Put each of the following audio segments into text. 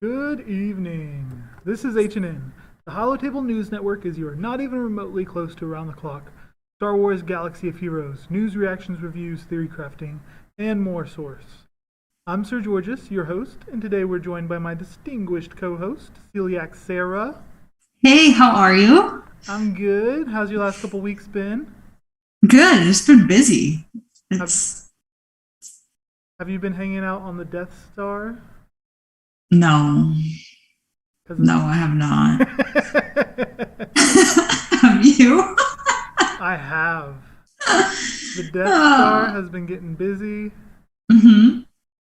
Good evening. This is HNN. The Holotable News Network is your not even remotely close to around the clock Star Wars Galaxy of Heroes, news, reactions, reviews, theory crafting, and more source. I'm Sir Georges, your host, and today we're joined by my distinguished co-host, Celiac Sarah. Hey, how are you? I'm good. How's your last couple weeks been? Good. It's been busy. Have, It's have you been hanging out on the Death Star? no, 'Cause no, I have not. it's Have you? I have. The Death Star Oh. has been getting busy hmm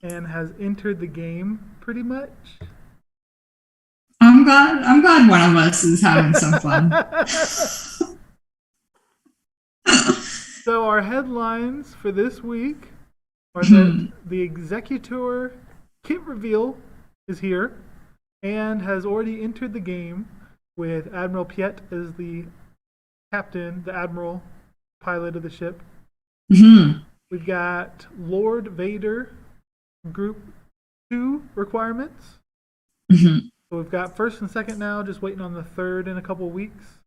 and has entered the game pretty much. I'm glad. I'm glad one of us is having some fun. So our headlines for this week are that Hmm. the Executor kit reveal is here and has already entered the game with Admiral Piet as the captain, the admiral pilot of the ship. hmm We've got Lord Vader Group 2 requirements. hmm So we've got first and second now, just waiting on the third in a couple of weeks.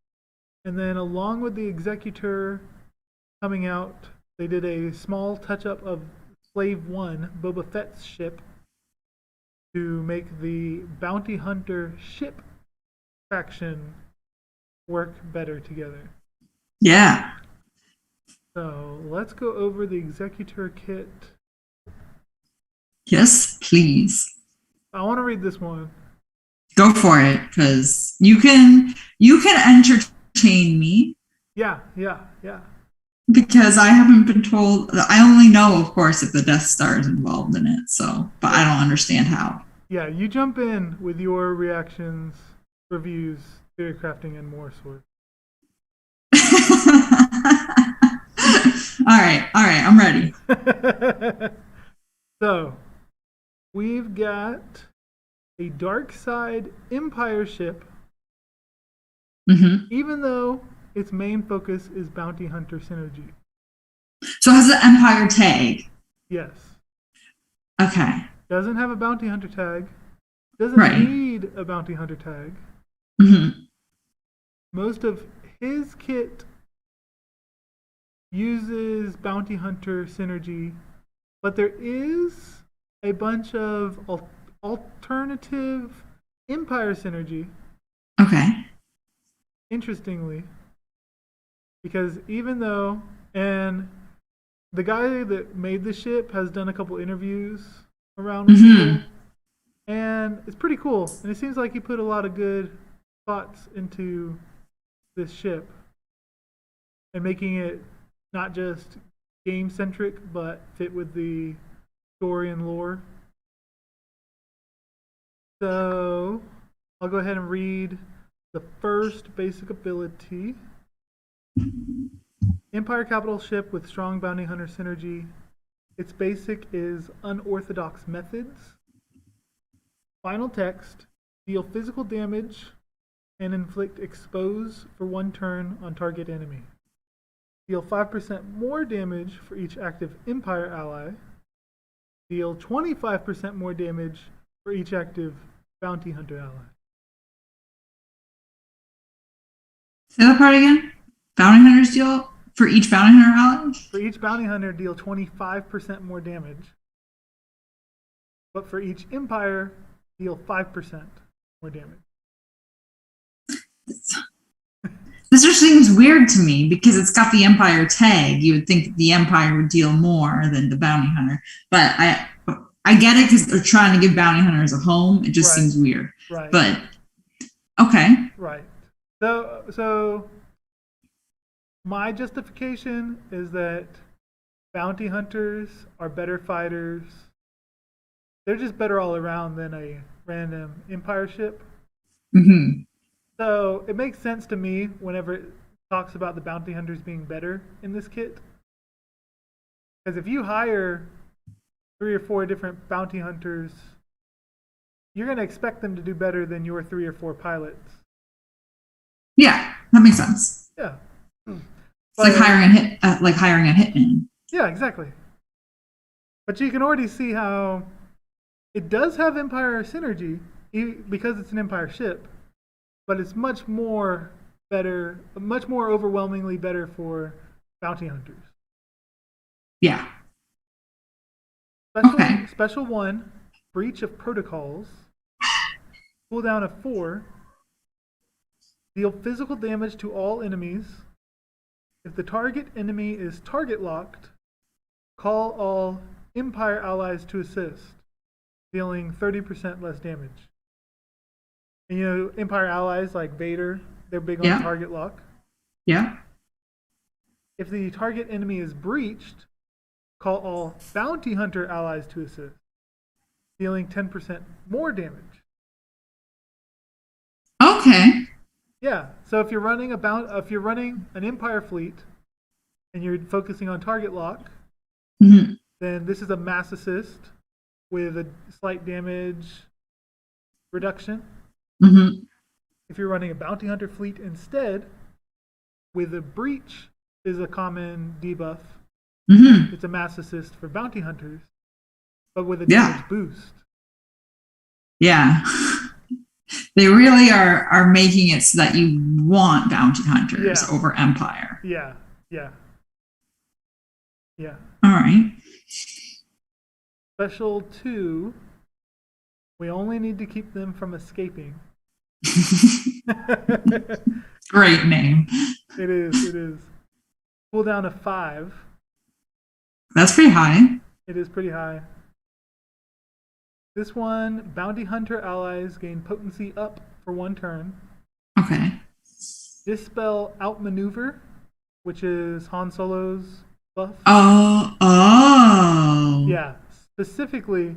And then along with the Executor coming out, they did a small touch-up of Slave 1, Boba Fett's ship, to make the Bounty Hunter ship faction work better together. Yeah. So let's go over the Executor kit. Yes, please. I want to read this one. Go for it, because you can entertain me Yeah. because I haven't been told. I only know, of course, if the Death Star is involved in it. So, but I don't understand how. Yeah, you jump in with your reactions, reviews, theory crafting, and more sorts. all right, I'm ready. So, we've got a dark side Empire ship, hmm even though its main focus is bounty hunter synergy. So it has the Empire tag. Yes. Okay, Doesn't have a bounty hunter tag. Doesn't right. need a bounty hunter tag. hmm Most of his kit uses bounty hunter synergy, but there is a bunch of alternative Empire synergy, Okay. interestingly, because even though, and the guy that made the ship has done a couple interviews around with hmm people, and it's pretty cool. And it seems like he put a lot of good thoughts into this ship and making it not just game centric, but fit with the story and lore. So I'll go ahead and read the first basic ability. Empire capital ship with strong bounty hunter synergy. Its basic is unorthodox methods. Final text: deal physical damage and inflict expose for one turn on target enemy. Deal 5% more damage for each active Empire ally. Deal 25% more damage for each active Bounty Hunter ally. Say that part again. Bounty hunters deal for each bounty hunter ally. For each Bounty Hunter, deal 25% more damage. But for each Empire, deal 5% more damage. This just seems weird to me because it's got the Empire tag. You would think that the Empire would deal more than the bounty hunter, but I get it because they're trying to give bounty hunters a home. It just Right. seems weird. Right. But okay. Right. So my justification is that bounty hunters are better fighters. They're just better all around than a random Empire ship. hmm So it makes sense to me whenever it talks about the bounty hunters being better in this kit. Because if you hire 3 or 4 different bounty hunters, you're going to expect them to do better than your 3 or 4 pilots. Yeah, that makes sense. Yeah. It's like hiring a hitman. Yeah, exactly. But you can already see how it does have Empire synergy, because it's an Empire ship, but it's much more overwhelmingly better for bounty hunters. Yeah. Special 1, breach of protocols. Cooldown of 4. Deal physical damage to all enemies. If the target enemy is target locked, call all Empire allies to assist, dealing 30% less damage. And you know, Empire allies like Vader, they're big on target lock. Yeah. If the target enemy is breached, call all bounty hunter allies to assist, dealing 10% more damage. Okay. Yeah. So if you're running an Empire fleet and you're focusing on target lock, then this is a mass assist with a slight damage reduction. If you're running a bounty hunter fleet instead, with a breach is a common debuff. It's a mass assist for bounty hunters, but with a damage boost. Yeah. They really are making it so that you want bounty hunters over Empire. Yeah. All right. Special 2, we only need to keep them from escaping. Great name. It is. Cooldown of 5. That's pretty high. It is pretty high. This one, bounty hunter allies gain potency up for 1 turn. Okay. Dispel outmaneuver, which is Han Solo's buff. Oh. Yeah, specifically,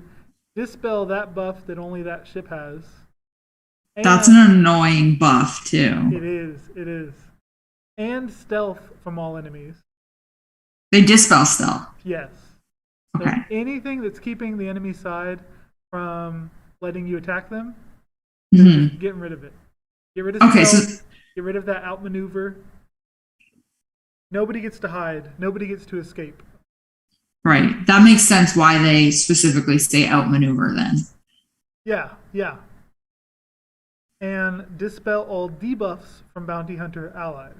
dispel that buff that only that ship has. And that's an annoying buff, too. It is. And stealth from all enemies. They dispel stealth. Yes. Okay. So anything that's keeping the enemy side from letting you attack them, getting rid of it. Get rid of stealth, get rid of that outmaneuver. Nobody gets to hide. Nobody gets to escape. Right. That makes sense why they specifically say outmaneuver then. Yeah. And dispel all debuffs from bounty hunter allies.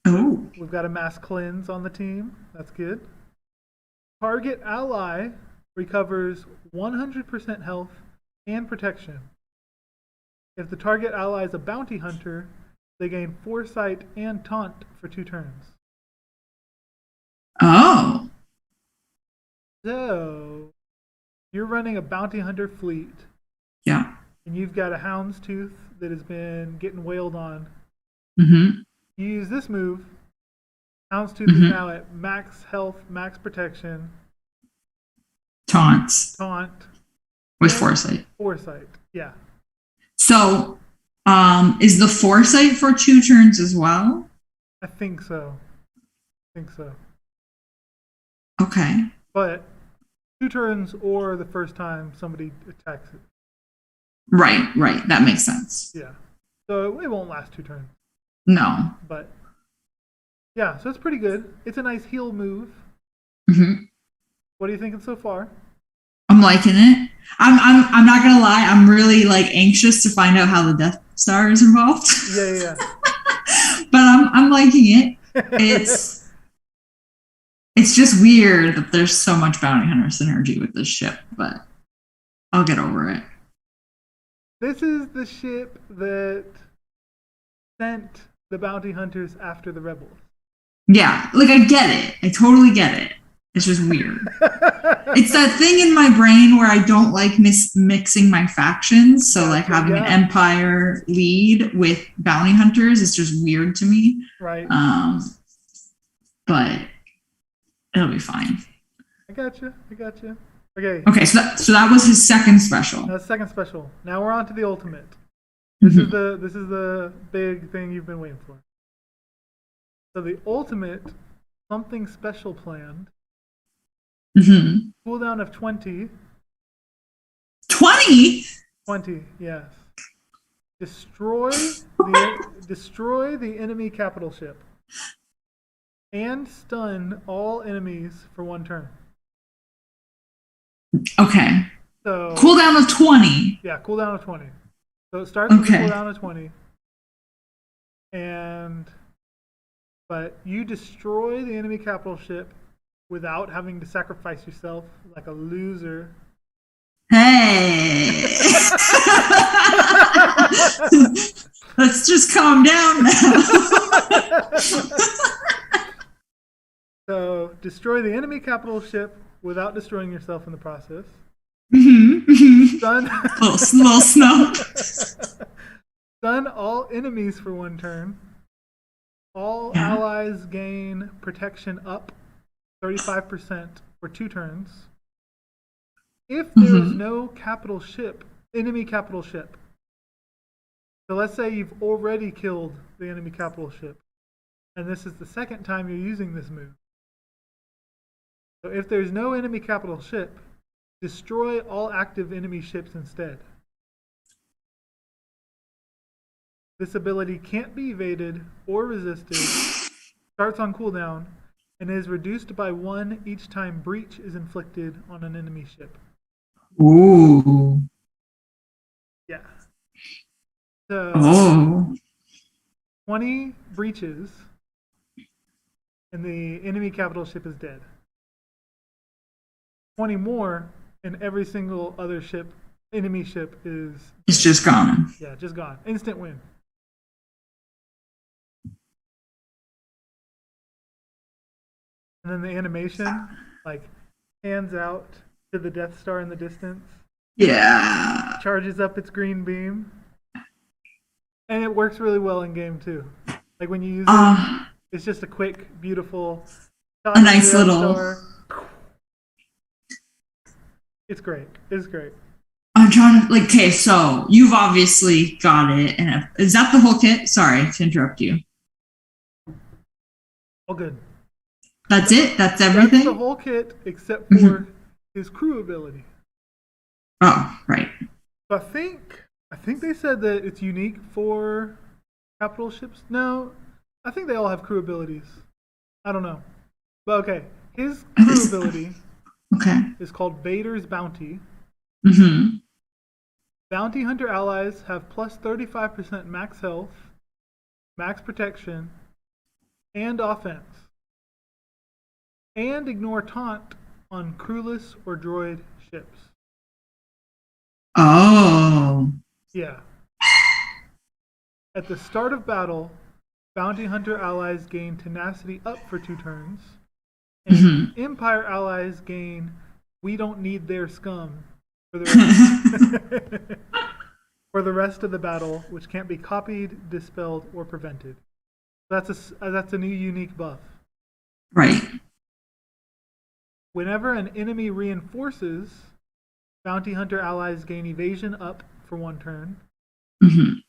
Oh. We've got a mass cleanse on the team. That's good. Target ally recovers 100% health and protection. If the target ally is a bounty hunter, they gain foresight and taunt for 2 turns. Oh. So, you're running a bounty hunter fleet. Yeah. And you've got a houndstooth that has been getting wailed on. You use this move. Houndstooth is now at max health, max protection. Taunt. With foresight. Yeah. So, is the foresight for 2 turns as well? I think so. Okay. But 2 turns or the first time somebody attacks it. Right. That makes sense. Yeah. So it won't last 2 turns. No. But yeah, so it's pretty good. It's a nice heal move. What are you thinking so far? I'm liking it. I'm not gonna lie. I'm really anxious to find out how the Death Star is involved. Yeah. But I'm liking it. It's just weird that there's so much bounty hunter synergy with this ship, but I'll get over it. This is the ship that sent the bounty hunters after the rebels. Yeah, I get it. I totally get it. It's just weird. It's that thing in my brain where I don't like mixing my factions. So having an Empire lead with bounty hunters is just weird to me. Right. But it'll be fine. I gotcha. Okay. Okay, so that was his second special. That's second special. Now we're on to the ultimate. This is the big thing you've been waiting for. So the ultimate, something special planned. Cooldown of 20. 20? 20, yes. Destroy the enemy capital ship. And stun all enemies for 1 turn. Okay. So Cooldown of 20. yeah, cooldown of 20. So it starts with a Okay. cooldown of 20, but you destroy the enemy capital ship without having to sacrifice yourself like a loser. Hey. Let's just calm down now. So destroy the enemy capital ship without destroying yourself in the process. Stun, little snow. stun all enemies for 1 turn. All Yeah. allies gain protection up 35% for 2 turns. If there is no capital ship, enemy capital ship. So let's say you've already killed the enemy capital ship, and this is the second time you're using this move. So if there's no enemy capital ship, destroy all active enemy ships instead. This ability can't be evaded or resisted, starts on cooldown, and is reduced by 1 each time breach is inflicted on an enemy ship. Ooh. Yeah. So Oh. 20 breaches, and the enemy capital ship is dead. 20 more, and every single other ship, enemy ship is It's dead. just gone. Yeah, just gone. Instant win. And then the animation, like, hands out to the Death Star in the distance, Yeah. charges up its green beam, and it works really well in game too. Like when you use it, it's just a quick, beautiful shot A of nice the Death little. Star. It's great. It's great. I'm trying to, like, okay, so you've obviously got it. And is that the whole kit? Sorry to interrupt you. All good. That's it? That's That's everything? the whole kit except for his crew ability. Oh, right. So I think they said that it's unique for capital ships. No, I think they all have crew abilities. I don't know. But okay, his crew ability Okay. is called Vader's Bounty. Mm-hmm. Bounty Hunter allies have plus 35% max health, max protection, and offense. And ignore taunt on crewless or droid ships. Oh. Yeah. At the start of battle, Bounty Hunter allies gain tenacity up for 2 turns, and Empire allies gain we don't need their scum for the rest, for the rest of the battle, which can't be copied, dispelled, or prevented. That's a new unique buff. Right. Whenever an enemy reinforces, Bounty Hunter allies gain evasion up for 1 turn.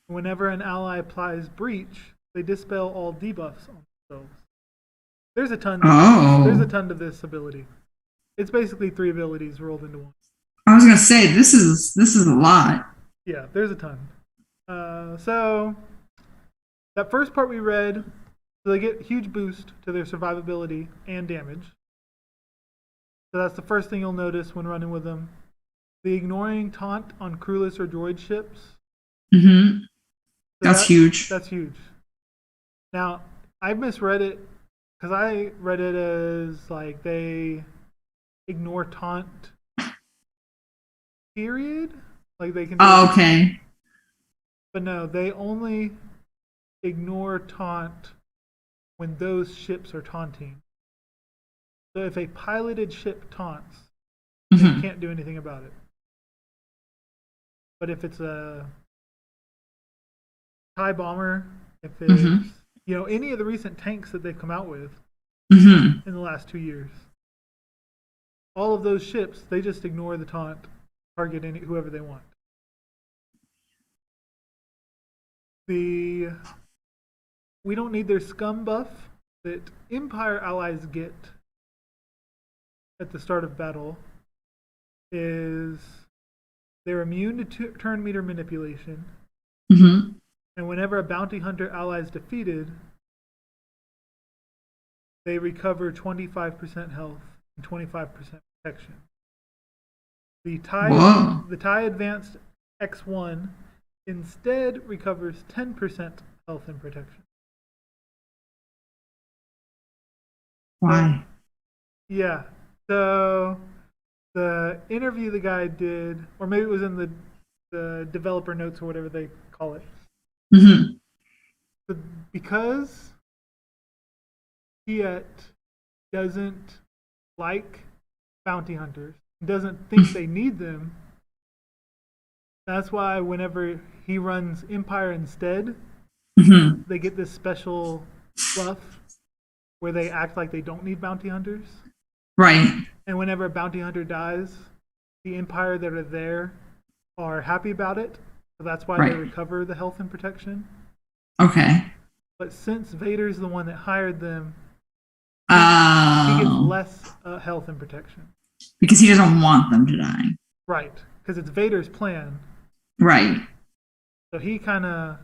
Whenever an ally applies breach, they dispel all debuffs on themselves. There's a ton. There's a ton to this ability. It's basically 3 abilities rolled into 1. I was gonna say this is a lot. Yeah, there's a ton. So that first part we read, so they get huge boost to their survivability and damage. So that's the first thing you'll notice when running with them. The ignoring taunt on crewless or droid ships. Mm-hmm. So That's huge. That's huge. Now, I misread it because I read it as like they ignore taunt. Period. Like they can. Oh, okay. But no, they only ignore taunt when those ships are taunting. So if a piloted ship taunts, they can't do anything about it. But if it's a TIE bomber, if it's any of the recent tanks that they've come out with in the last 2 years, all of those ships, they just ignore the taunt, target whoever they want. We don't need their scum buff that Empire allies get at the start of battle is they're immune to turn meter manipulation. And whenever a bounty hunter ally is defeated, they recover 25% health and 25% protection. The Whoa. TIE Advanced X1 instead recovers 10% health and protection. Why? Yeah. So the interview the guy did, or maybe it was in the developer notes or whatever they call it. Mm-hmm. But because Fiat doesn't like bounty hunters, doesn't think they need them, that's why whenever he runs Empire instead, Mm-hmm. they get this special buff where they act like they don't need bounty hunters. Right. And whenever a bounty hunter dies, the Empire that are there are happy about it. So that's why they Right. recover the health and protection. Okay. But since Vader's the one that hired them, he gets less health and protection. Because he doesn't want them to die. Right. Because it's Vader's plan. Right. So he kind of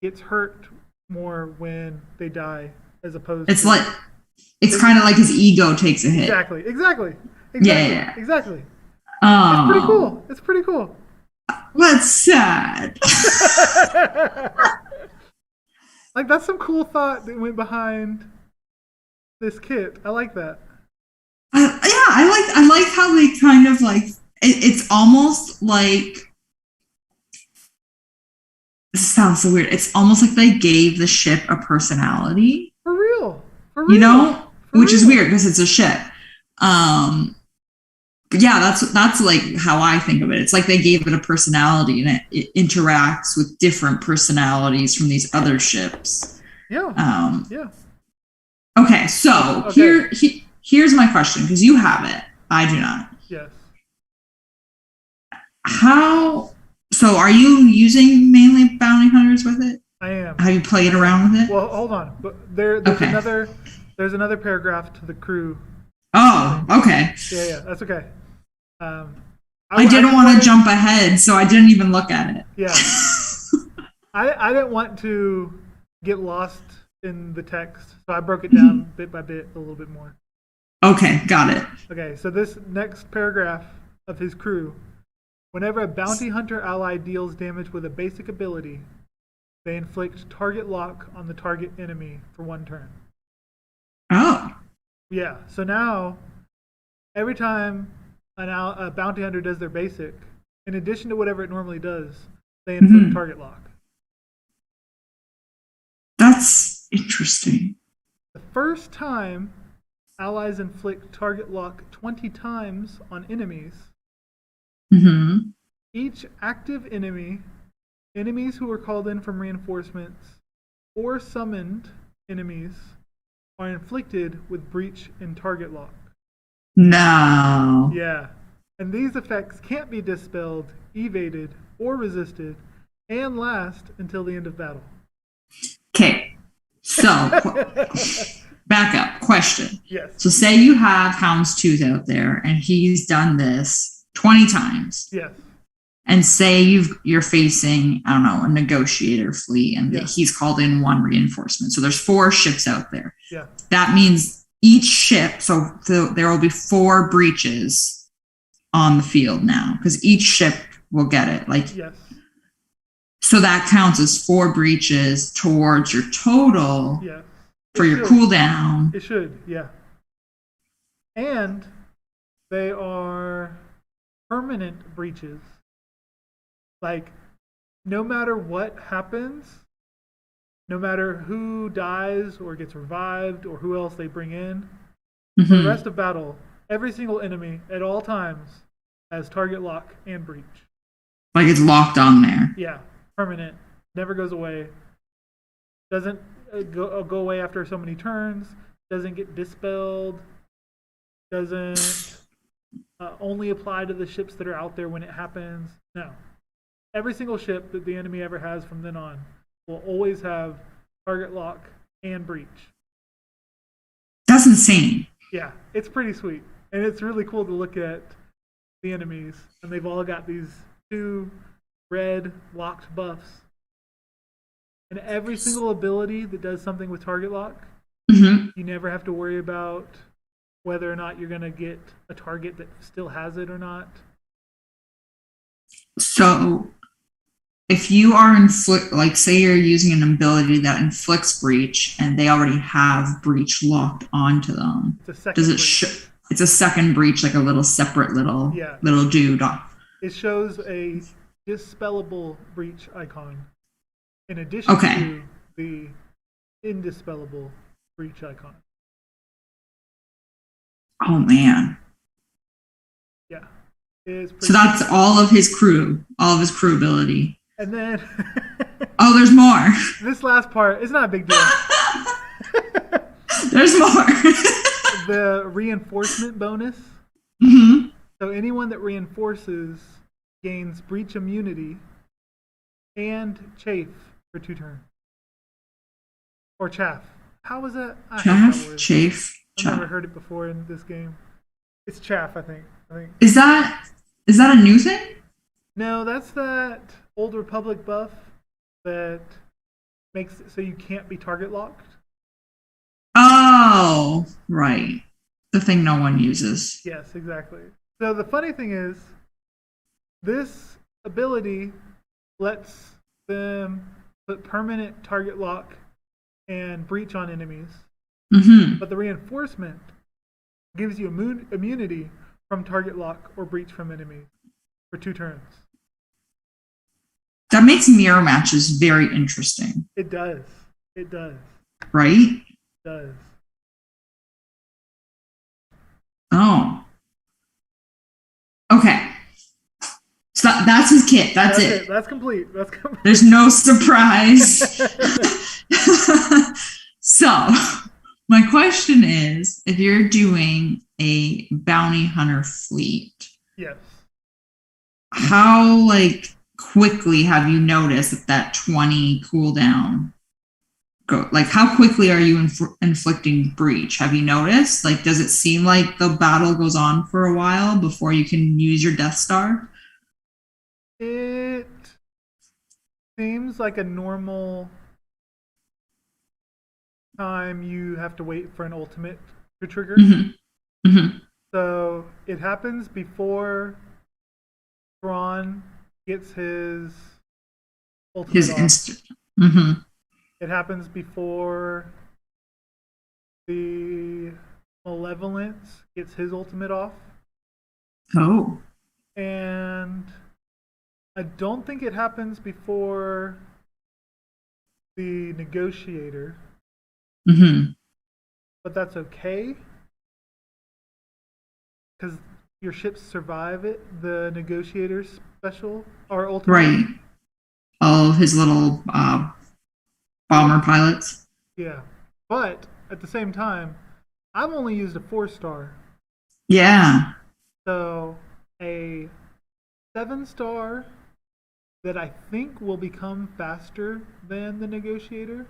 gets hurt more when they die as opposed It's to... like, it's kind of like his ego takes a hit. Exactly. Yeah. Exactly. Oh. It's pretty cool. That's sad. Like, that's some cool thought that went behind this kit. I like that. I like how they kind of like, it's almost like, this sounds so weird. It's almost like they gave the ship a personality. For real. You know? Which is weird because it's a ship. But yeah, that's like how I think of it. It's like they gave it a personality and it interacts with different personalities from these other ships. Yeah. Okay, so here's my question, because you have it. I do not. Yes. So are you using mainly bounty hunters with it? I am. Have you played around with it? Well, hold on. But there's another paragraph to the crew. Oh, okay. Yeah, that's okay. I didn't want to jump ahead, so I didn't even look at it. Yeah. I didn't want to get lost in the text, so I broke it down bit by bit a little bit more. Okay, got it. Okay, so this next paragraph of his crew: whenever a bounty hunter ally deals damage with a basic ability, they inflict target lock on the target enemy for 1 turn. Oh. Yeah, so now every time a bounty hunter does their basic, in addition to whatever it normally does, they inflict target lock. That's interesting. The first time allies inflict target lock 20 times on enemies, each active enemies who are called in from reinforcements, or summoned enemies are inflicted with breach and target lock. No. Yeah. And these effects can't be dispelled, evaded, or resisted, and last until the end of battle. Okay. So, back up. Question. Yes. So, say you have Houndstooth out there, and he's done this 20 times. Yes. And say you're facing, I don't know, a negotiator fleet, and he's called in 1 reinforcement. So, there's 4 ships out there. Yeah. That means each ship, so there will be 4 breaches on the field now, because each ship will get it. Yes. So that counts as 4 breaches towards your total for your cooldown. It should, yeah. And they are permanent breaches. Like, no matter what happens, no matter who dies or gets revived or who else they bring in, for the rest of battle, every single enemy at all times has target lock and breach. Like it's locked on there. Yeah, permanent, never goes away. Doesn't go away after so many turns. Doesn't get dispelled. Doesn't only apply to the ships that are out there when it happens. No. Every single ship that the enemy ever has from then on will always have target lock and breach. That's insane. Yeah, it's pretty sweet. And it's really cool to look at the enemies, and they've all got these 2 red locked buffs. And every single ability that does something with target lock, you never have to worry about whether or not you're going to get a target that still has it or not. So if you are like say you're using an ability that inflicts breach and they already have breach locked onto them, It's a second does it breach. it's a second breach, like a little separate little Yeah. little dude? It shows a dispellable breach icon in addition Okay. to the indispellable breach icon. Oh man. Yeah. It's So that's all of his crew ability. And then oh, there's more. This last part is not a big deal. There's more. The reinforcement bonus. Mm-hmm. So anyone that reinforces gains breach immunity and chafe for 2 turns. Or chaff. How was that? Chafe. I've never heard it before in this game. It's chaff, I think. Is that a new thing? No, that's that Old Republic buff that makes it so you can't be target locked. Oh, right. The thing no one uses. Yes, exactly. So the funny thing is, this ability lets them put permanent target lock and breach on enemies. Mm-hmm. But the reinforcement gives you immunity from target lock or breach from enemies for 2 turns. That makes mirror matches very interesting. It does. It does. Right? It does. Oh. Okay. So that's his kit. That's it. That's complete. There's no surprise. So, my question is, if you're doing a bounty hunter fleet, yes, how quickly have you noticed that 20 cooldown go? Like, how quickly are you inflicting breach? Have you noticed? Like, does it seem like the battle goes on for a while before you can use your Death Star? It seems like a normal time you have to wait for an ultimate to trigger. Mm-hmm. Mm-hmm. So it happens before Thrawn gets his ultimate his instant. Mm-hmm. It happens before the Malevolence gets his ultimate off. Oh. And I don't think it happens before the Negotiator. Mm-hmm. But that's okay. Because your ships survive it, the Negotiator special, or ultimate. Right. All of his little bomber pilots. Yeah. But at the same time, I've only used a 4-star. Yeah. So a 7-star that I think will become faster than the Negotiator.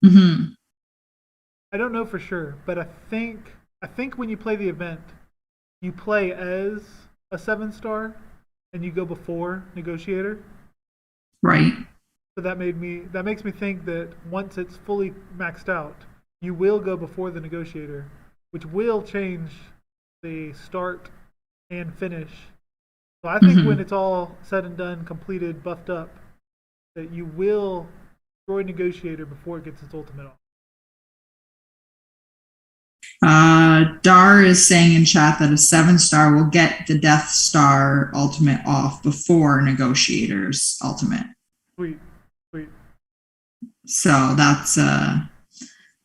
Mm-hmm. I don't know for sure, but I think when you play the event, you play as a 7-star and you go before Negotiator. Right. So that makes me think that once it's fully maxed out, you will go before the Negotiator, which will change the start and finish. So I think when it's all said and done, completed, buffed up, that you will destroy Negotiator before it gets its ultimate off. Dar is saying in chat that a 7-star will get the Death Star ultimate off before Negotiator's ultimate. Sweet. So that's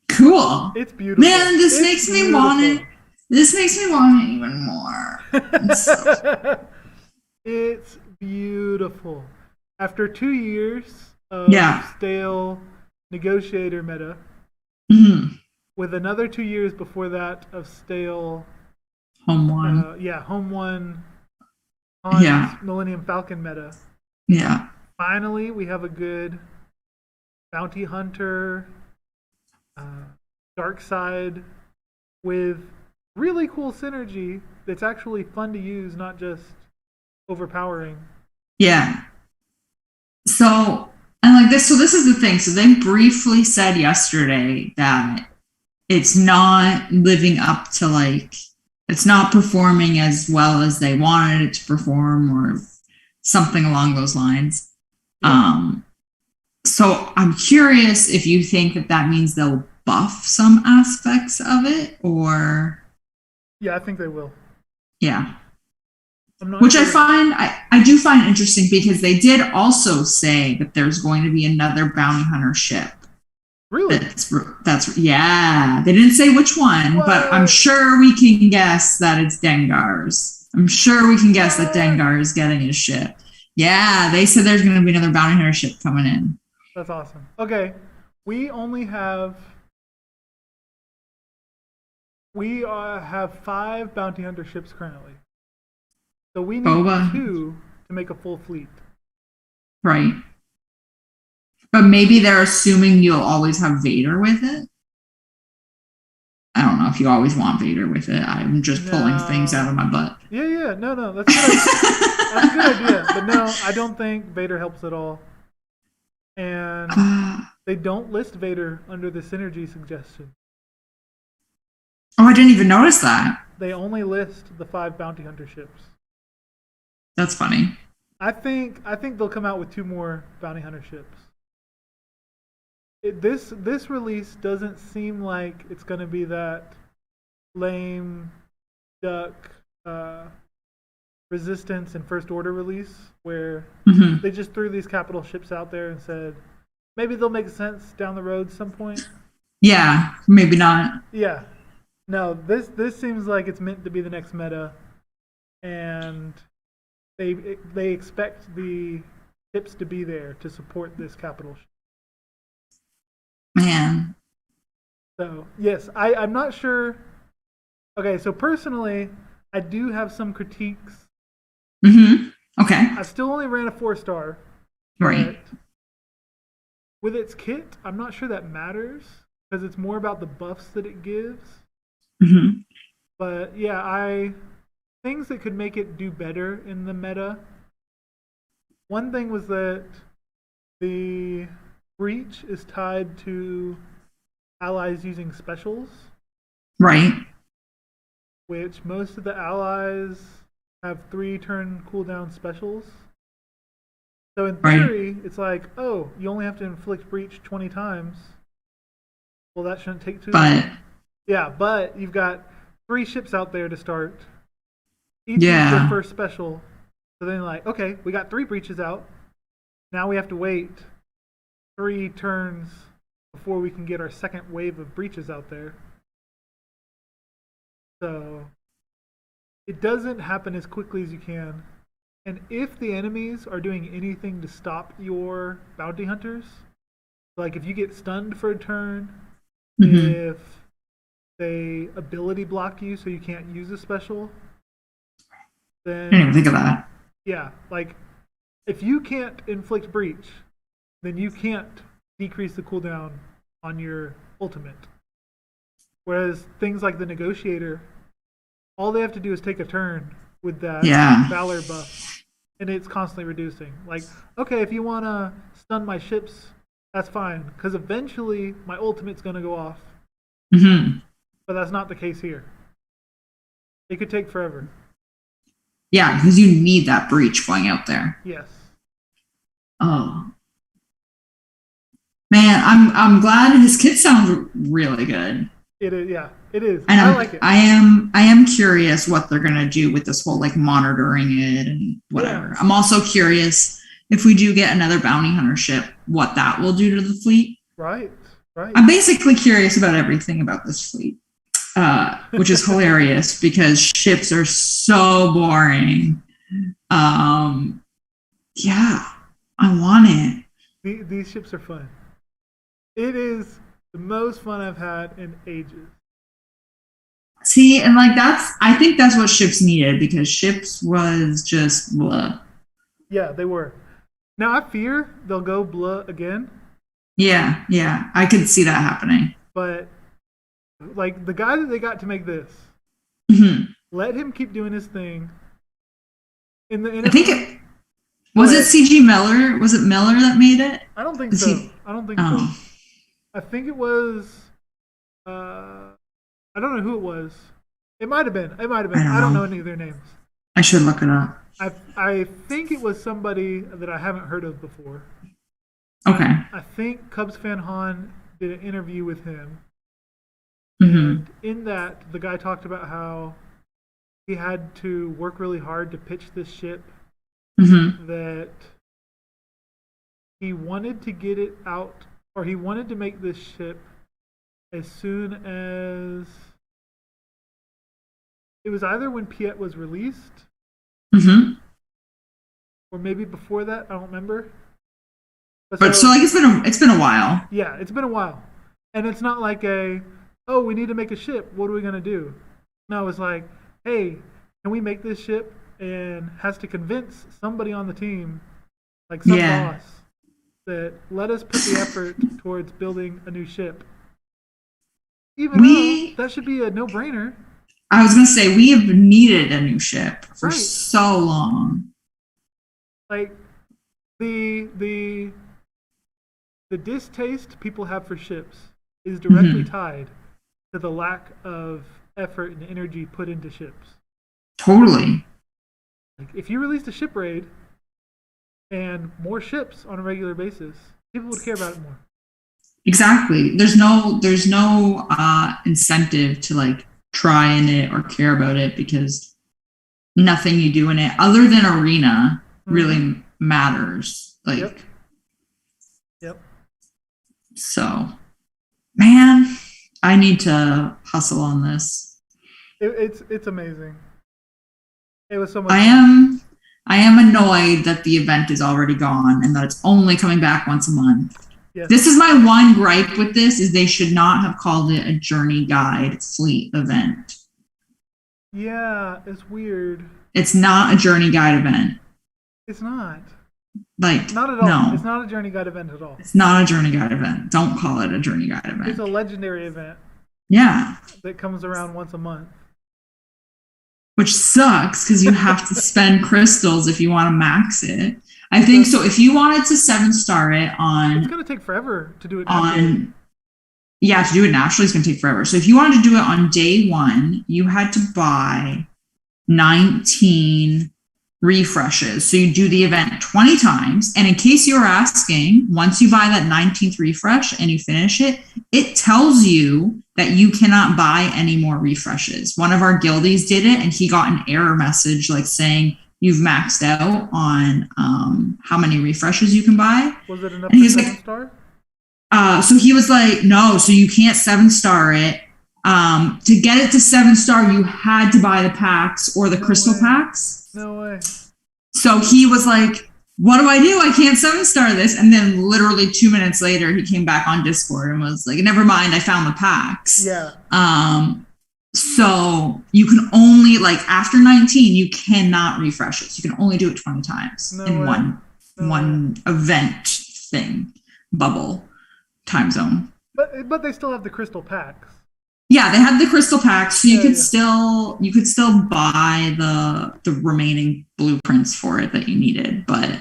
cool. It's beautiful. Man, this makes me want it. This makes me want it even more. It's beautiful. After 2 years of stale Negotiator meta, with another 2 years before that of stale Home One. Home One on Millennium Falcon meta. Yeah. Finally, we have a good bounty hunter, dark side with really cool synergy that's actually fun to use, not just overpowering. Yeah. So, and like this, so this is the thing. So they briefly said yesterday that it's not living up to it's not performing as well as they wanted it to perform, or something along those lines. Yeah. So I'm curious if you think that that means they'll buff some aspects of it, or Yeah, I think they will. yeah, I'm not which I sure. find I do find interesting because they did also say that there's going to be another bounty hunter ship. Really? That's yeah. They didn't say which one, but I'm What? sure we can guess that it's Dengar's. I'm sure we can guess that What? Dengar is getting his ship. Yeah, they said there's going to be another bounty hunter ship coming in. That's awesome. Okay. We only have have 5 bounty hunter ships currently. So we need Boba, 2 to make a full fleet. right? But maybe they're assuming you'll always have Vader with it. I don't know if you always want Vader with it. I'm just pulling things out of my butt. Yeah. No. That's good. That's a good idea. But no, I don't think Vader helps at all. And they don't list Vader under the synergy suggestion. Oh, I didn't even notice that. They only list the 5 bounty hunter ships. That's funny. I think they'll come out with 2 more bounty hunter ships. This release doesn't seem like it's going to be that lame duck resistance and first order release where they just threw these capital ships out there and said maybe they'll make sense down the road some point. Yeah, maybe not. Yeah. No, this seems like it's meant to be the next meta, and they expect the ships to be there to support this capital ship. Man. So yes, I'm not sure. Okay, so personally, I do have some critiques. Okay. I still only ran a 4-star. Right. With its kit, I'm not sure that matters because it's more about the buffs that it gives. But yeah, things that could make it do better in the meta. One thing was that the breach is tied to allies using specials. Right. Which most of the allies have 3-turn cooldown specials. So in theory, it's like, oh, you only have to inflict breach 20 times. Well, that shouldn't take too long. Yeah, but you've got 3 ships out there to start. Each is their first special. So then like, okay, we got 3 breaches out. Now we have to wait 3 turns before we can get our second wave of breaches out there. So it doesn't happen as quickly as you can. And if the enemies are doing anything to stop your bounty hunters, like if you get stunned for a turn, if they ability block you so you can't use a special, then I didn't even think of that. Yeah, like if you can't inflict breach, then you can't decrease the cooldown on your ultimate. Whereas things like the negotiator, all they have to do is take a turn with that valor buff, and it's constantly reducing. Like, okay, if you want to stun my ships, that's fine, because eventually my ultimate's going to go off. But that's not the case here. It could take forever. Yeah, because you need that breach going out there. Yes. Oh. Man, I'm glad his kit sounds really good. It is, yeah, it is. And I like it. I am curious what they're gonna do with this whole like monitoring it and whatever. Yeah. I'm also curious if we do get another bounty hunter ship, what that will do to the fleet. Right. I'm basically curious about everything about this fleet, which is hilarious because ships are so boring. Yeah, I want it. These ships are fun. It is the most fun I've had in ages. See, and like I think that's what ships needed because ships was just blah. Yeah, they were. Now I fear they'll go blah again. Yeah, I could see that happening. But like the guy that they got to make this, let him keep doing his thing. I think it was it CG Miller. Was it Miller that made it? I don't think so. I don't think so. I think it was. I don't know who it was. It might have been. I don't know any of their names. I should look it up. I think it was somebody that I haven't heard of before. Okay. I think Cubs fan Han did an interview with him. Mm-hmm. And in that, the guy talked about how he had to work really hard to pitch this ship, Mm-hmm. that he wanted to get it out, or he wanted to make this ship as soon as it was either when Piet was released, Mm-hmm. or maybe before that. I don't remember. But so like it's been a while. Yeah, it's been a while, and it's not like oh, we need to make a ship. What are we gonna do? No, it's like, hey, can we make this ship? And has to convince somebody on the team, like some boss, that let us put the effort towards building a new ship. Even though that should be a no-brainer. I was gonna say we have needed a new ship for Right. so long. Like the distaste people have for ships is directly tied to the lack of effort and energy put into ships. Totally. Like if you released a ship raid and more ships on a regular basis, people would care about it more. Exactly. There's no incentive to like try in it or care about it because nothing you do in it other than arena really matters. Like Yep. So man, I need to hustle on this. It's amazing. It was so much I am annoyed that the event is already gone and that it's only coming back once a month. Yes. This is my one gripe with this is they should not have called it a journey guide fleet event. Yeah, it's weird. It's not a journey guide event. It's not. Like Not at all. No, It's not a journey guide event at all. it's not a journey guide event. Don't call it a journey guide event. It's a legendary event Yeah, that comes around once a month. which sucks because you have to spend crystals if you want to max it. I think so. If you wanted to 7-star it It's gonna take forever to do it naturally. to do it naturally, it's going to take forever. So if you wanted to do it on day 1, you had to buy 19 refreshes. So you do the event 20 times. And in case you were asking, once you buy that 19th refresh and you finish it, it tells you that you cannot buy any more refreshes. One of our guildies did it and he got an error message like saying, you've maxed out on how many refreshes you can buy. Was it enough And for he's like, 7-star? So he was like, no, so you can't 7-star it. To get it to 7-star, you had to buy the packs or the crystal packs. No way. So he was like, what do? I can't 7-star this. And then literally 2 minutes later, he came back on Discord and was like, never mind, I found the packs. Yeah. So you can only, like, after 19, you cannot refresh it. You can only do it 20 times in one event thing, bubble, time zone. But they still have the crystal packs. Yeah, they had the crystal packs, so you could still buy the remaining blueprints for it that you needed. But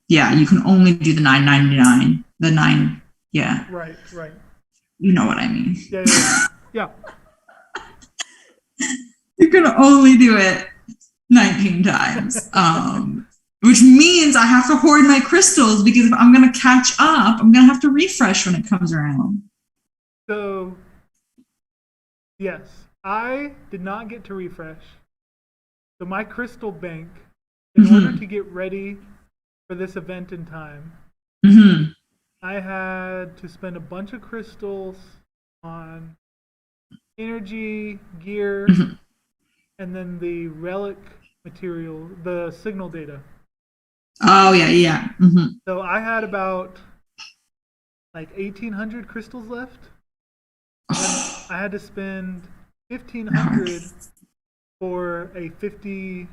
yeah, you can only do the $9.99. The 9, yeah. Right. You know what I mean. Yeah. You can only do it 19 times. Which means I have to hoard my crystals because if I'm going to catch up, I'm going to have to refresh when it comes around. So, yes, I did not get to refresh. So my crystal bank, in order to get ready for this event in time, I had to spend a bunch of crystals on energy, gear, and then the relic material, the signal data. Oh, yeah. So I had about like 1,800 crystals left. And I had to spend 1,500 for a 50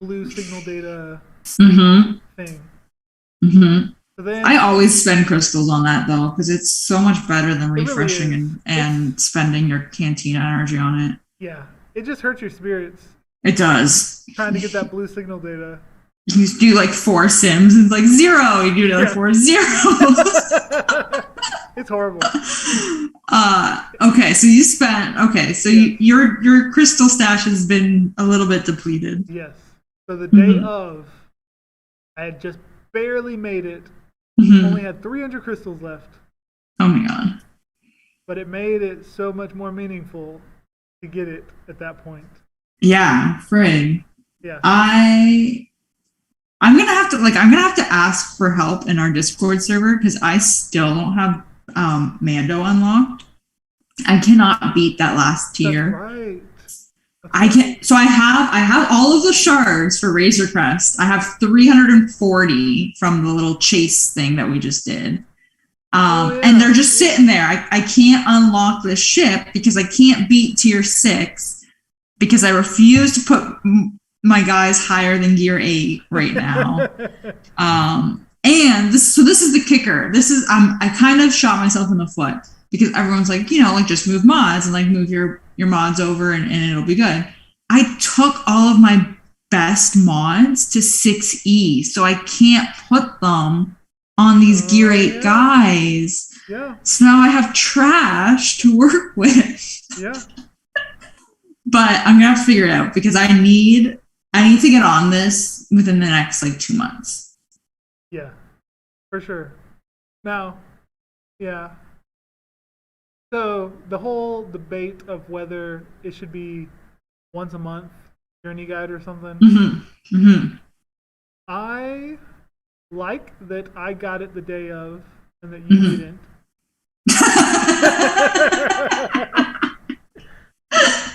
blue signal data thing. So then, I always spend crystals on that though, because it's so much better than refreshing really and spending your cantina energy on it. Yeah, it just hurts your spirits It does. trying to get that blue signal data. You do like 4 sims and it's like 0. You do like 4 0. It's horrible. Okay, so you spent your crystal stash has been a little bit depleted. Yes. So the day Mm-hmm. of, I had just barely made it. Mm-hmm. Only had 300 crystals left, Oh my god. but it made it so much more meaningful to get it at that point. Yeah, frig. Yeah. I'm gonna have to ask for help in our Discord server because I still don't have Mando unlocked. I cannot beat that last That's tier. right. I can. So I have all of the shards for Razor Crest. I have 340 from the little chase thing that we just did. And they're just sitting there. I can't unlock this ship because I can't beat tier 6 because I refuse to put my guys higher than gear 8 right now. And this is the kicker. I kind of shot myself in the foot because everyone's like, like just move mods and like move your mods over and it'll be good. I took all of my best mods to 6E, so I can't put them on these gear 8 guys. Yeah. So now I have trash to work with. Yeah. But I'm gonna have to figure it out because I need to get on this within the next like 2 months. Yeah, for sure. Now, yeah. So the whole debate of whether it should be once a month journey guide or something. Mm-hmm. Mm-hmm. I like that I got it the day of and that you didn't.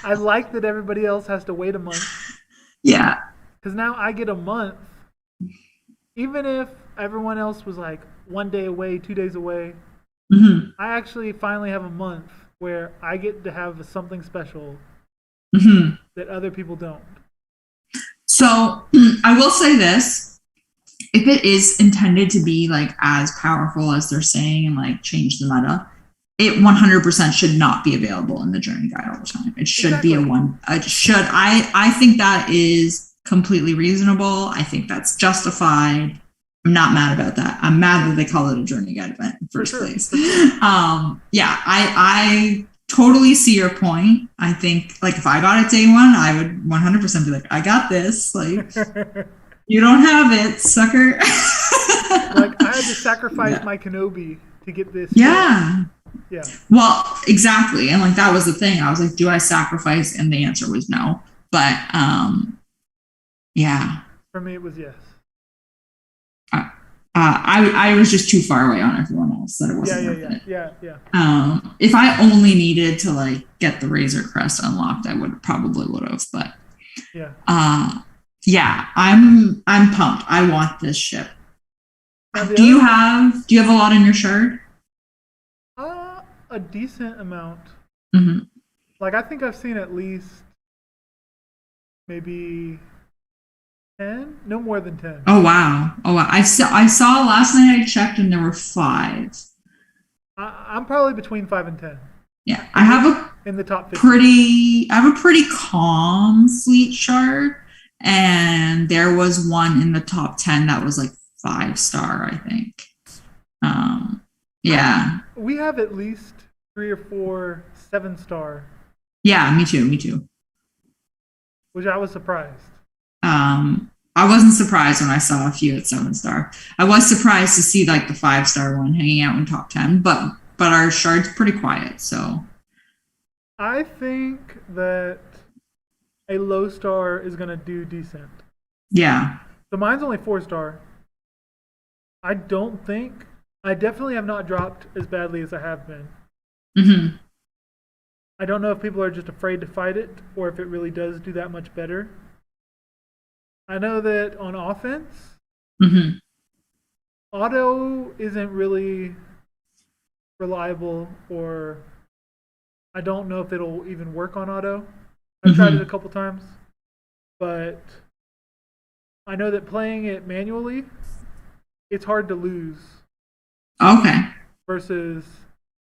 I like that everybody else has to wait a month. Yeah. Because now I get a month. Even if everyone else was like 1 day away, 2 days away, I actually finally have a month where I get to have something special that other people don't. So I will say this. If it is intended to be like as powerful as they're saying and like change the meta, it 100% should not be available in the journey guide all the time. It should be I think that is completely reasonable. I think that's justified. I'm not mad about that. I'm mad that they call it a journey guide event in the first place. Yeah, I totally see your point. I think like if I got it day 1, I would 100% be like, I got this. Like, you don't have it, sucker. Like I had to sacrifice my Kenobi to get this. Yeah. Yeah. Well, exactly. And like that was the thing. I was like, do I sacrifice? And the answer was no. But yeah. For me it was yes. I was just too far away on everyone else that it wasn't worth it. Yeah. If I only needed to like get the Razor Crest unlocked, I would have. But yeah, I'm pumped. I want this ship. Do you have a lot in your shard? A decent amount. Mm-hmm. Like I think I've seen at least maybe 10, no more than 10. Oh wow! I saw last night. I checked and there were 5. I'm probably between 5 and 10. Yeah, I have in the top 50. I have a pretty calm fleet shard, and there was one in the top 10 that was like 5-star, I think. Yeah. We have at least 3 or 4 7-star. Yeah, me too. Which I was surprised. I wasn't surprised when I saw a few at 7-star. I was surprised to see like the 5-star one hanging out in top 10, but our shard's pretty quiet, so. I think that a low star is gonna do decent. Yeah. So mine's only 4-star. I definitely have not dropped as badly as I have been. Mm-hmm. I don't know if people are just afraid to fight it or if it really does do that much better. I know that on offense, auto isn't really reliable, or I don't know if it'll even work on auto. I've tried it a couple times, but I know that playing it manually, it's hard to lose. Okay. Versus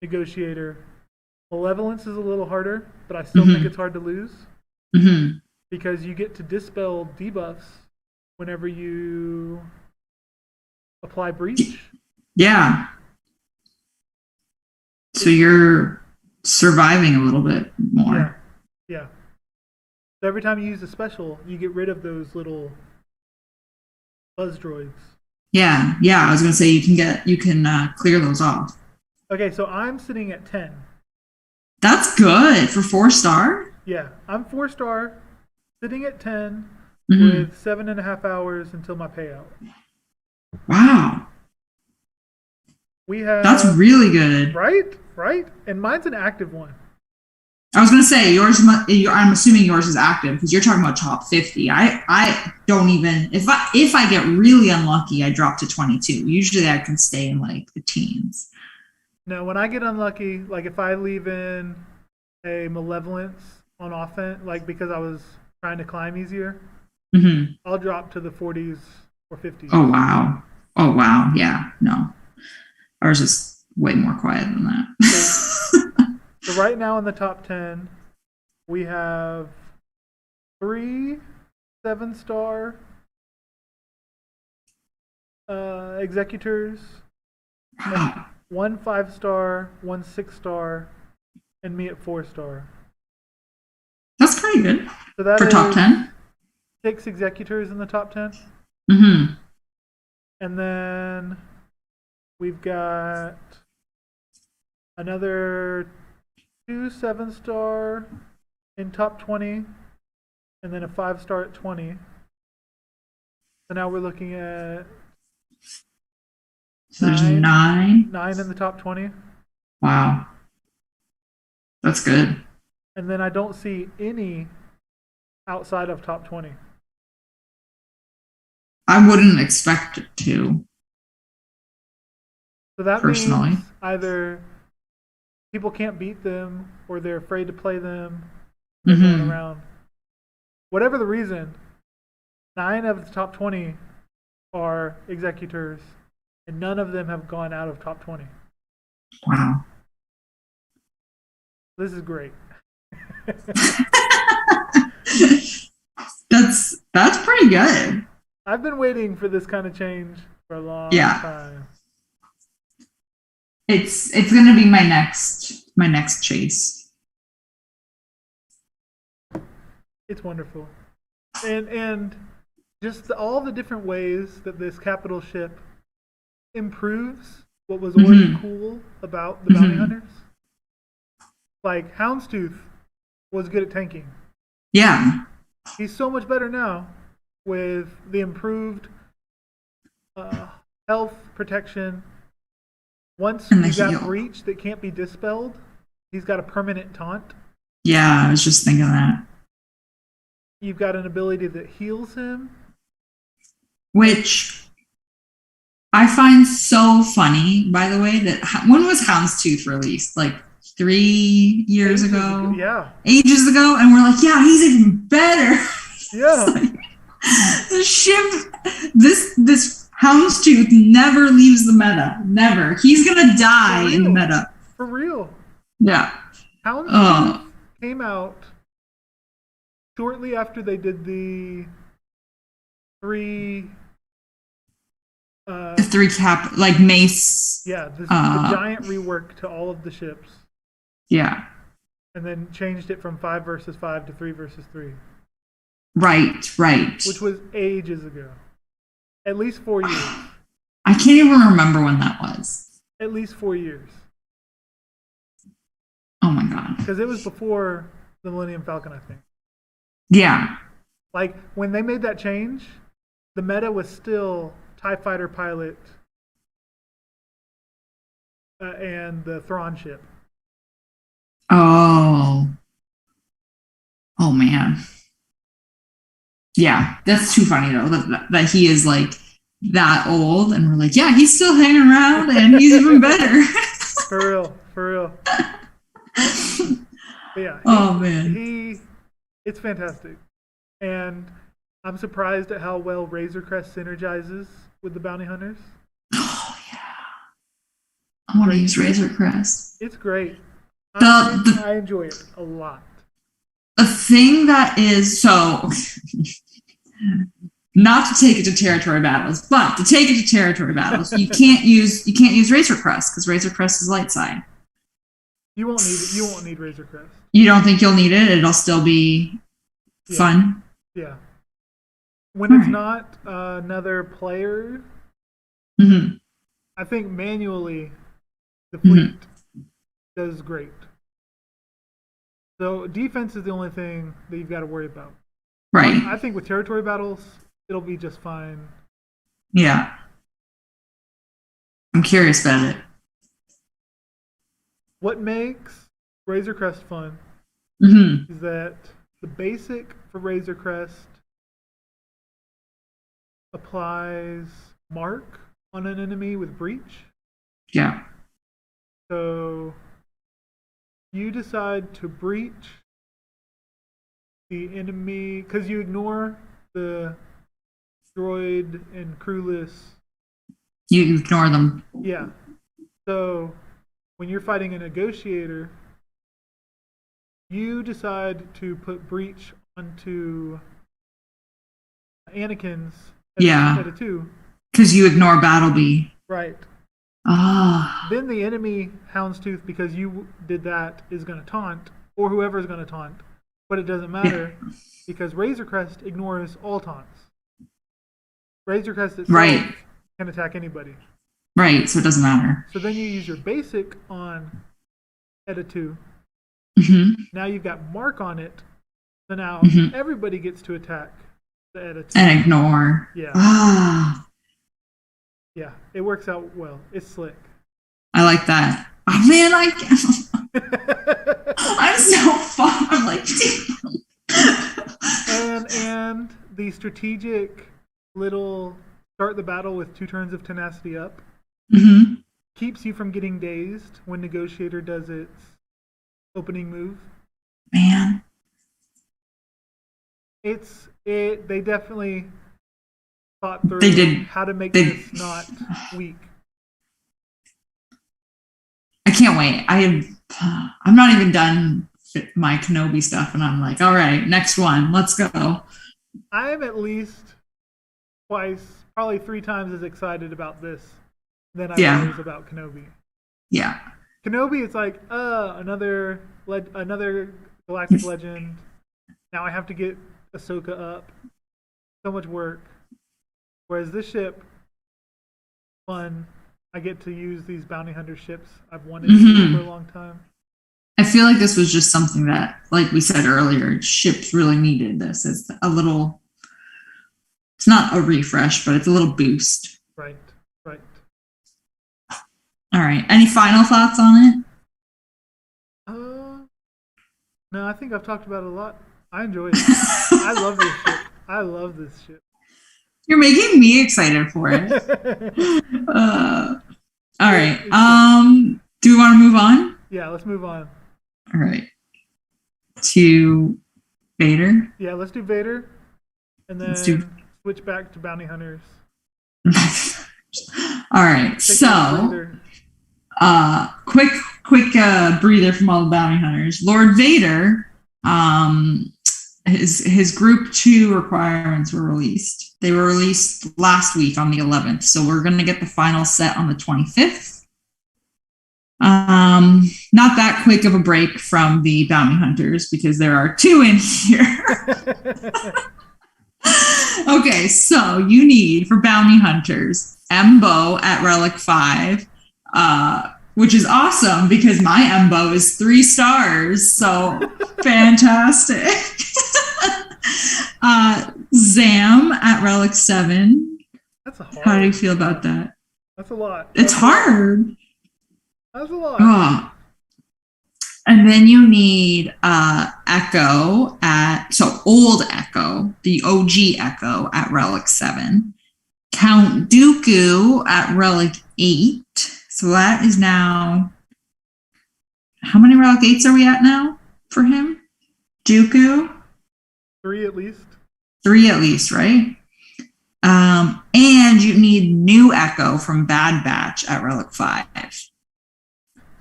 negotiator. Malevolence is a little harder, but I still think it's hard to lose. Because you get to dispel debuffs whenever you apply breach. Yeah. So you're surviving a little bit more. Yeah, yeah. So every time you use a special, you get rid of those little buzz droids. Yeah. I was gonna say you can clear those off. Okay, so I'm sitting at 10. That's good for 4-star. Yeah, I'm 4-star, sitting at 10 Mm-hmm. with 7.5 hours until my payout. Wow, We have that's really good. right, and mine's an active one. I was gonna say yours. I'm assuming yours is active because you're talking about top 50. I don't even if I get really unlucky, I drop to 22. Usually I can stay in like the teens. No, when I get unlucky, like if I leave in a malevolence on offense, like because I was trying to climb easier, Mm-hmm. I'll drop to the 40s or 50s. Oh wow, yeah, no, ours is way more quiet than that. So right now in the top 10, we have 3 7-star executors, Wow, 1 5-star, 1 6-star, and me at 4-star. that's pretty good So that for top is 10. 6 executors in the top 10. Mm-hmm. And then we've got another 2 7-star in top 20, and then a 5-star at 20. So now we're looking at So there's 9. 9 in the top 20. Wow, that's good. And then I don't see any outside of top 20. I wouldn't expect it to. So that Personally. means either people can't beat them or they're afraid to play them. They're going Mm-hmm. around. Whatever the reason, 9 of the top 20 are executors, and none of them have gone out of top 20. Wow. This is great. That's pretty good. I've been waiting for this kind of change for a long Yeah. time. It's gonna be my next chase. It's wonderful. And just all the different ways that this capital ship improves what was already cool about the bounty hunters. Like Houndstooth was good at tanking. Yeah. He's so much better now with the improved health protection. Once And the you got heal. breach that can't be dispelled, he's got a permanent taunt. Yeah, I was just thinking that. You've got an ability that heals him. Which I find so funny, by the way, that when was Houndstooth released? Like 3 years ago? Yeah. Ages ago? And we're like, yeah, he's even better. Yeah. The ship, this Houndstooth never leaves the meta. Never. He's gonna die in the meta. For real. Yeah. Houndstooth came out shortly after they did the 3 The 3 cap, like Mace. yeah, the giant rework to all of the ships, Yeah. and then changed it from 5 versus 5 to 3 versus 3, Right. which was ages ago. At least 4 years. I can't even remember when that was. At least 4 years. Oh my god. Because it was before the Millennium Falcon, I think. Yeah. Like, when they made that change, the meta was still TIE Fighter pilot and the Thrawn ship. Oh man. Yeah, that's too funny though. That he is like that old, and we're like, yeah, he's still hanging around, and he's even better. For real. But yeah. Oh man. It's fantastic, and I'm surprised at how well Razor Crest synergizes with the bounty hunters. Oh yeah. I want to use Razor Crest. It's great. The I enjoy it a lot. a thing that is so. Not to take it to territory battles, but to take it to territory battles, you can't use Razor Crest because Razor Crest is light side. You won't need Razor Crest. You don't think you'll need it? It'll still be fun? Yeah. When it's not another player, I think manually the fleet does great. So defense is the only thing that you've got to worry about. Right. I think with territory battles, it'll be just fine. Yeah. I'm curious about it. What makes Razor Crest fun is that the basic for Razor Crest applies mark on an enemy with breach. Yeah. So you decide to breach the enemy because you ignore the droid and crewless. You ignore them. Yeah. So when you're fighting a negotiator, you decide to put breach onto Anakin's at a 2. Because you ignore Battleby. Right. Ah. Then the enemy Houndstooth, because you did that, is going to taunt, or whoever is going to taunt. But it doesn't matter because Razor Crest ignores all taunts. Razor Crest itself can attack anybody. Right, so it doesn't matter. So then you use your basic on Edda 2. Now you've got mark on it. So now everybody gets to attack the Edda 2. And ignore. Yeah. Ah. Yeah, it works out well. It's slick. I like that. Oh man, I'm so fun. I'm like, and the strategic little start the battle with 2 turns of tenacity up keeps you from getting dazed when Negotiator does its opening move. Man, they definitely thought through how to make this not weak. I can't wait. I'm not even done my Kenobi stuff, and I'm like, all right, next one, let's go. I am at least twice, probably 3 times as excited about this than I was about Kenobi. Yeah. Kenobi, it's like, another galactic legend. Now I have to get Ahsoka up. So much work. Whereas this ship, fun. I get to use these bounty hunter ships I've wanted to use for a long time. I feel like this was just something that, like we said earlier, ships really needed this. It's a little, it's not a refresh, but it's a little boost. Right. All right. Any final thoughts on it? No, I think I've talked about it a lot. I enjoy it. I love this ship. You're making me excited for it. All right. Do we want to move on? Yeah, let's move on. All right. To Vader? Yeah, let's do Vader. And then switch back to bounty hunters. All right. Quick breather from all the bounty hunters. Lord Vader, his group 2 requirements were released. They were released last week on the 11th. So we're going to get the final set on the 25th. Not that quick of a break from the bounty hunters because there are 2 in here. Okay, so you need for bounty hunters Embo at Relic 5, which is awesome because my Embo is 3 stars, so fantastic. Zam at Relic 7. That's How do you feel about that? That's a lot. It's hard. That's a lot. Oh. And then you need Echo old Echo, the OG Echo at Relic 7. Count Dooku at Relic 8. So that is now, how many Relic 8s are we at now for him? Dooku? 3 at least. 3 at least, right? And you need new Echo from Bad Batch at Relic 5.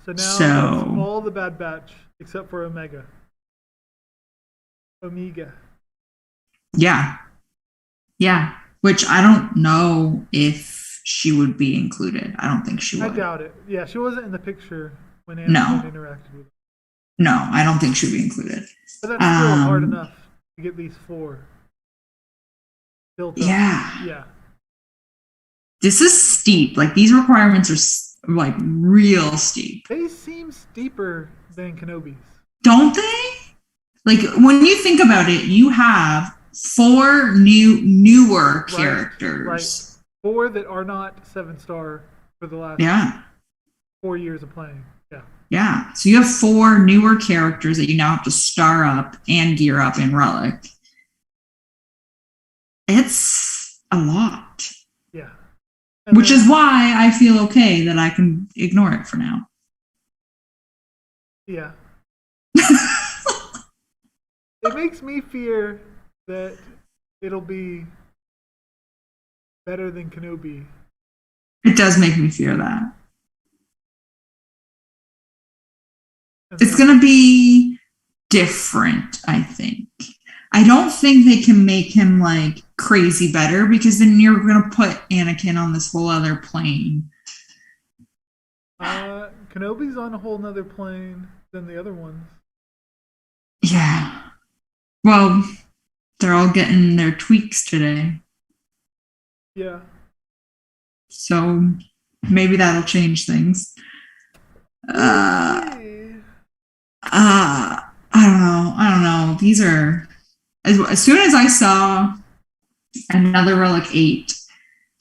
So now that's all the Bad Batch except for Omega. Yeah. Which I don't know if she would be included. I don't think she would. I doubt it. Yeah, she wasn't in the picture. when No. Anakin interacted with him. No, I don't think should be included. But that's still hard enough to get these 4 built up. Yeah. Yeah. This is steep. Like, these requirements are like real steep. They seem steeper than Kenobi's. Don't they? Like, when you think about it, you have 4 newer characters. Right. 4 that are not 7-star for the last 4 years of playing. Yeah. Yeah. So you have 4 newer characters that you now have to star up and gear up in Relic. It's a lot. Yeah. Which is why I feel okay that I can ignore it for now. Yeah. It makes me fear that it'll be better than Kenobi. It does make me fear that. It's going to be different, I think. I don't think they can make him like crazy better, because then you're going to put Anakin on this whole other plane. Kenobi's on a whole nother plane than the other ones. Yeah. Well, they're all getting their tweaks today. Yeah. So maybe that'll change things. I don't know. These are, as soon as I saw another Relic 8,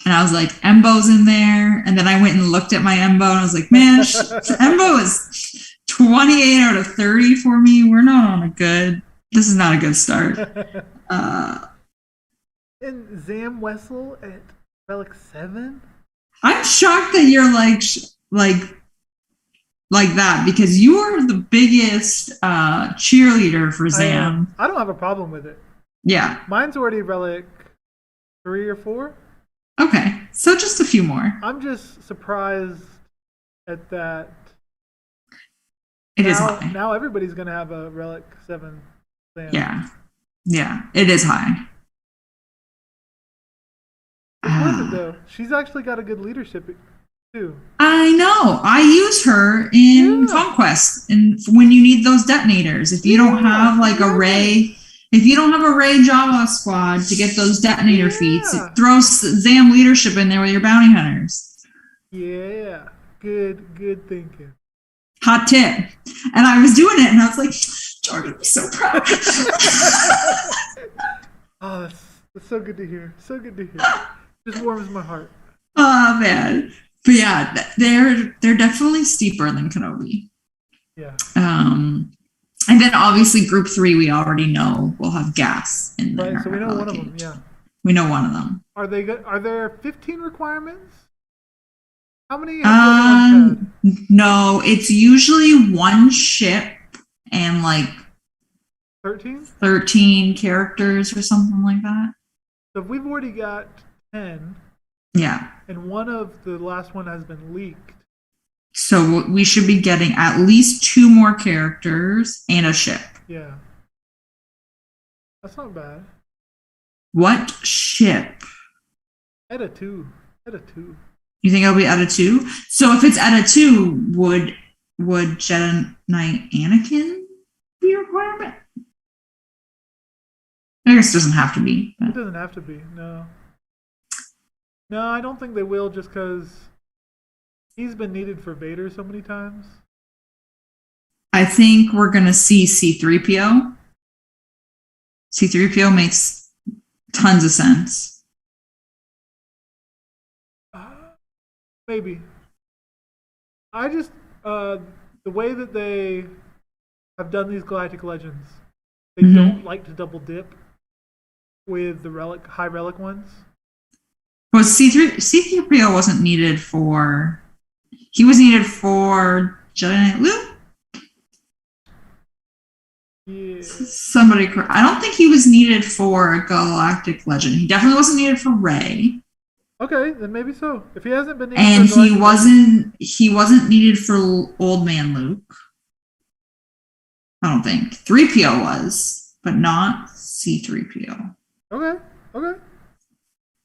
and I was like, Embo's in there, and then I went and looked at my Embo, and I was like, man, Embo is 28 out of 30 for me. We're not on this is not a good start. And Zam Wessel at Relic 7? I'm shocked that you're like that, because you are the biggest cheerleader for Zam. I don't have a problem with it. Yeah. Mine's already Relic 3 or 4. Okay, so just a few more. I'm just surprised at that. It is high. Now everybody's going to have a Relic 7 Zam. Yeah, it is high. It's worth it, though. She's actually got a good leadership, too. I know. I used her in Conquest, and when you need those detonators. If you don't have like a Ray, if you don't have a Ray Java squad to get those detonator feats, it throws Zam leadership in there with your bounty hunters. Yeah, good thinking. Hot tip. And I was doing it, and I was like, Jordan would be so proud. Oh, that's so good to hear. So good to hear. Just warms my heart. Oh man. But yeah, they're definitely steeper than Kenobi. Yeah. And then obviously group 3 we already know will have gas in there. Right, so we know one of them, yeah. We know one of them. Are they good? Are there 15 requirements? How many have no, it's usually 1 ship and like 13 characters or something like that. So if we've already got 10. Yeah. And one of the last one has been leaked. So we should be getting at least 2 more characters and a ship. Yeah. That's not bad. What ship? At a 2. You think it'll be at a 2? So if it's at a 2, would Jedi Knight Anakin be a requirement? I guess it doesn't have to be. But. It doesn't have to be, no. No, I don't think they will, just because he's been needed for Vader so many times. I think we're going to see C-3PO. C-3PO makes tons of sense. Maybe. I just, the way that they have done these Galactic Legends, they don't like to double dip with the high relic ones. Well, C-3PO wasn't needed for... He was needed for Jedi Knight Luke? Yeah. Somebody... I don't think he was needed for a Galactic Legend. He definitely wasn't needed for Rey. Okay, then maybe so. If he hasn't been needed and for he wasn't needed for Old Man Luke. I don't think. 3PO was, but not C-3PO. Okay.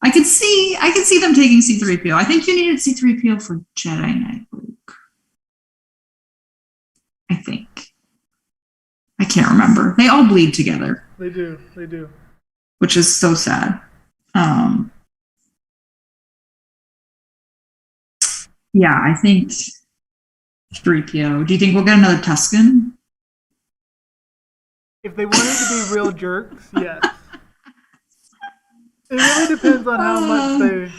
I could see them taking C-3PO. I think you needed C-3PO for Jedi Knight Luke. I think. I can't remember. They all bleed together. They do. They do. Which is so sad. Yeah, I think 3PO. Do you think we'll get another Tusken? If they wanted to be real jerks, yes. It really depends on how much they.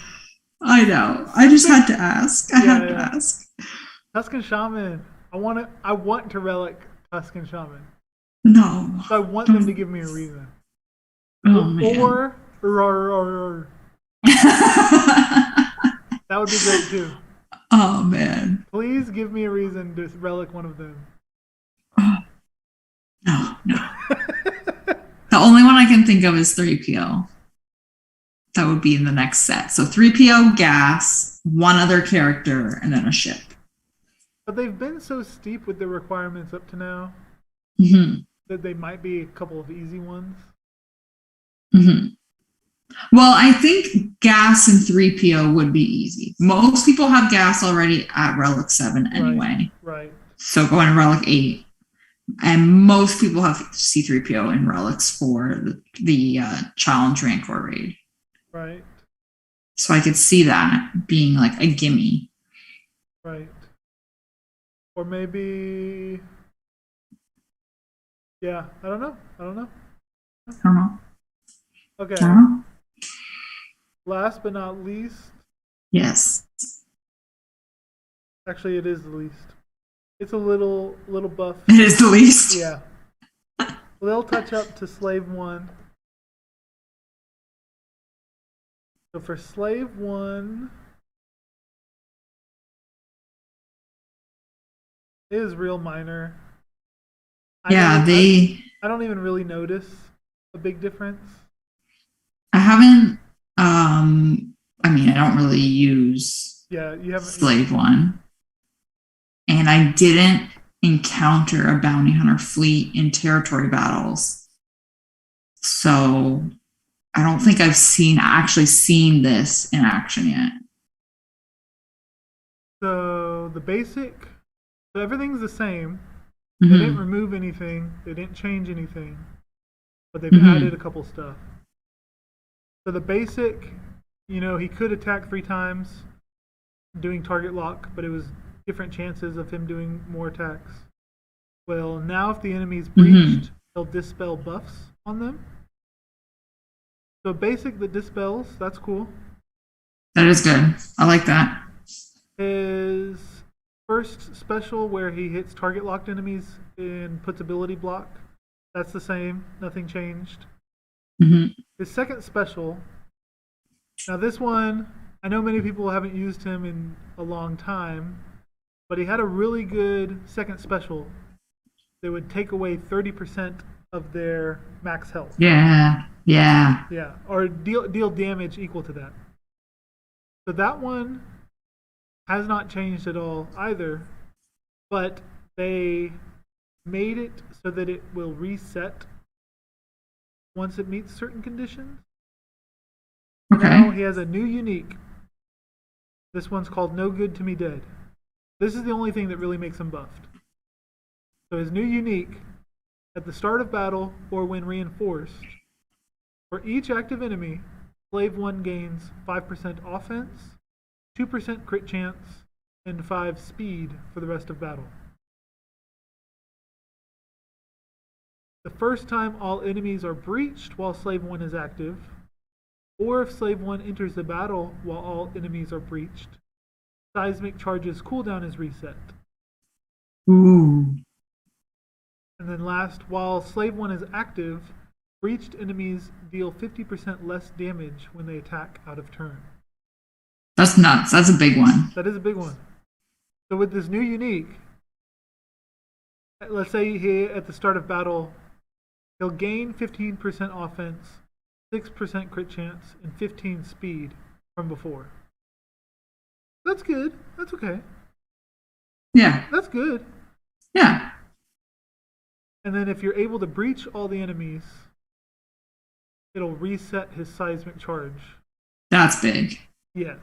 I know. I just had to ask. I had to ask. Tusken Shaman. I want to relic Tusken Shaman. No. So I want them to give me a reason. Oh, man. Or that would be great too. Oh, man. Please give me a reason to relic one of them. Oh. No. The only one I can think of is 3PO. That would be in the next set. So 3PO, gas, one other character, and then a ship. But they've been so steep with their requirements up to now that they might be a couple of easy ones. Well, I think gas and 3PO would be easy. Most people have gas already at Relic 7 anyway. Right. So going to Relic 8. And most people have C-3PO in relics for the Challenge Rancor raid. Right. So I could see that being like a gimme. Right. Or maybe... Yeah, I don't know. Okay. Last but not least. Yes. Actually, it is the least. It's a little buff. It is the least. Yeah. A little touch up to Slave 1. So for Slave 1, it is real minor. I don't even really notice a big difference. I haven't. I mean, I don't really use. Yeah, you haven't. Slave 1, and I didn't encounter a bounty hunter fleet in territory battles, so I don't think I've actually seen this in action yet. So the basic, so everything's the same. They didn't remove anything. They didn't change anything, but they've added a couple stuff. So the basic, he could attack 3 times doing target lock, but it was different chances of him doing more attacks. Well, now if the enemy's breached, they'll dispel buffs on them. So basic that dispels, that's cool. That is good. I like that. His first special where he hits target locked enemies and puts ability block, that's the same. Nothing changed. His second special, now this one, I know many people haven't used him in a long time, but he had a really good second special that would take away 30% of their max health. Yeah. Or deal damage equal to that. So that one has not changed at all either, but they made it so that it will reset once it meets certain conditions. Okay. Now he has a new unique. This one's called No Good to Me Dead. This is the only thing that really makes him buffed. So his new unique, at the start of battle or when reinforced, for each active enemy, Slave 1 gains 5% offense, 2% crit chance, and 5 speed for the rest of battle. The first time all enemies are breached while Slave 1 is active, or if Slave 1 enters the battle while all enemies are breached, seismic charges cooldown is reset. Ooh. And then last, while Slave 1 is active, breached enemies deal 50% less damage when they attack out of turn. That's nuts. That's a big one. That is a big one. So with this new unique, let's say he, at the start of battle, he'll gain 15% offense, 6% crit chance, and 15 speed from before. That's good. That's okay. Yeah. That's good. Yeah. And then if you're able to breach all the enemies, it'll reset his seismic charge. That's big. Yes.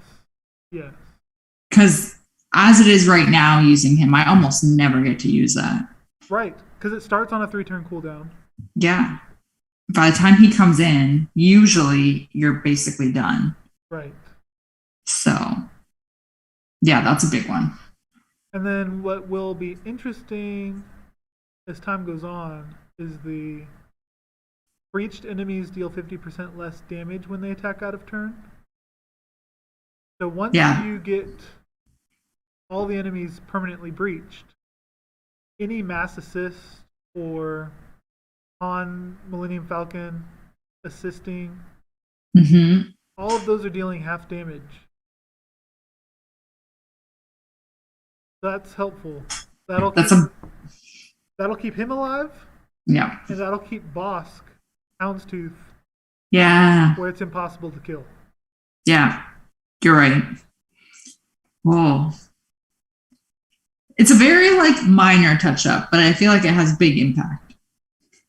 Because as it is right now using him, I almost never get to use that. Right, because it starts on a 3-turn cooldown. Yeah. By the time he comes in, usually you're basically done. Right. So, yeah, that's a big one. And then what will be interesting as time goes on is the breached enemies deal 50% less damage when they attack out of turn. So once you get all the enemies permanently breached, any mass assist or on Millennium Falcon assisting, all of those are dealing half damage. That's helpful. That'll keep him alive. Yeah. And that'll keep Bosk, Houndstooth, where it's impossible to kill. Yeah. You're right. Whoa. It's a very minor touch up, but I feel like it has big impact.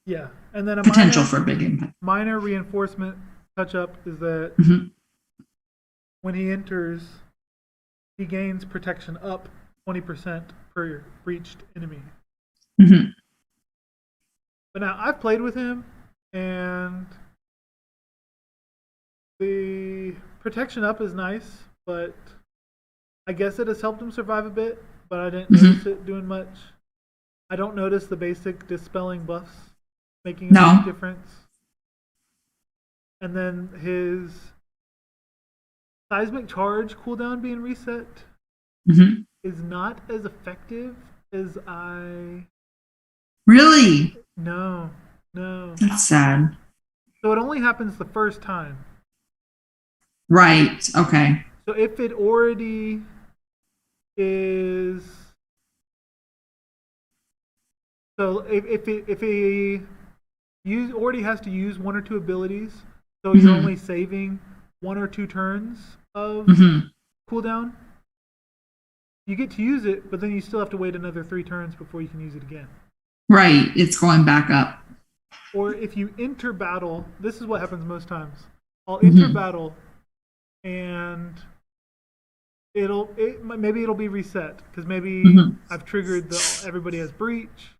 Yeah. And then a potential for a big impact. Minor reinforcement touch up is that when he enters, he gains protection up 20% per breached enemy. But now I've played with him, and the protection up is nice, but I guess it has helped him survive a bit, but I didn't notice it doing much. I don't notice the basic dispelling buffs making a big difference. And then his seismic charge cooldown being reset is not as effective as I... Really? No. That's sad. So it only happens the first time. Right. Okay. So if it already is... So if he already has to use 1 or 2 abilities, so you're only saving 1 or 2 turns of cooldown, you get to use it, but then you still have to wait another 3 turns before you can use it again. Right, it's going back up. Or if you enter battle, this is what happens most times. I'll enter battle, and maybe it'll be reset because maybe I've triggered everybody has breach,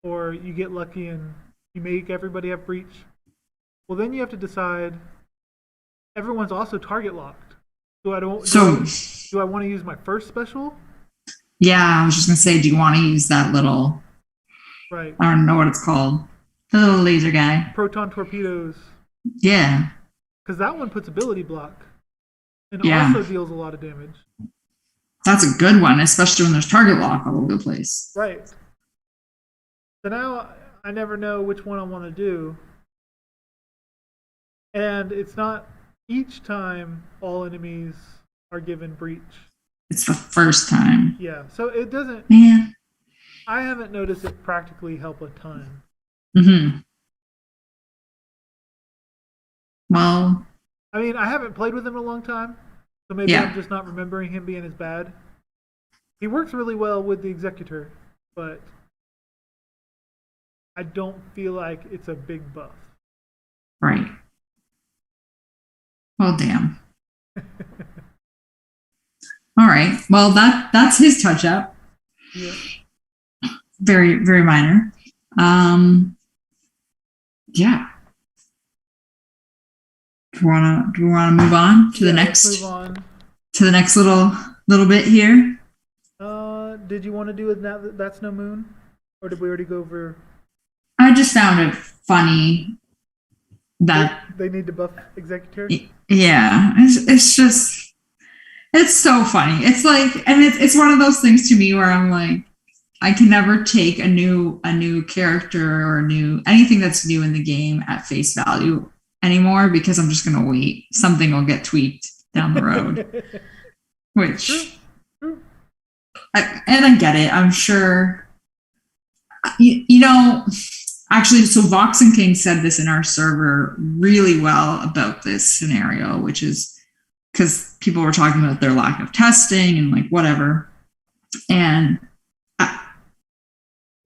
or you get lucky and you make everybody have breach. Well, then you have to decide. Everyone's also target locked. Do I want to use my first special? Yeah, I was just gonna say, do you want to use that little? Right. I don't know what it's called. The little laser guy. Proton torpedoes. Yeah. Because that one puts ability block, and also deals a lot of damage. That's a good one, especially when there's target lock all over the place. Right. So now I never know which one I want to do. And it's not each time all enemies are given breach. It's the first time. Yeah, so it doesn't... Yeah. I haven't noticed it practically help a ton. Well... I mean, I haven't played with him in a long time, so maybe I'm just not remembering him being as bad. He works really well with the Executor, but I don't feel like it's a big buff. Right. Well, damn. All right. Well, that's his touch up. Yeah. Very, very minor. Yeah. Do we want to move on to the next? Let's move on to the next little bit here. Did you want to do That's No Moon, or did we already go over? I just found it funny that they need to buff Executor. Yeah, it's just, it's so funny. It's like, and it's one of those things to me where I'm like, I can never take a new character or anything that's new in the game at face value anymore, because I'm just gonna wait. Something will get tweaked down the road. Which, I get it. I'm sure. You know, actually, so Vox and King said this in our server really well about this scenario, which is because people were talking about their lack of testing and like whatever, and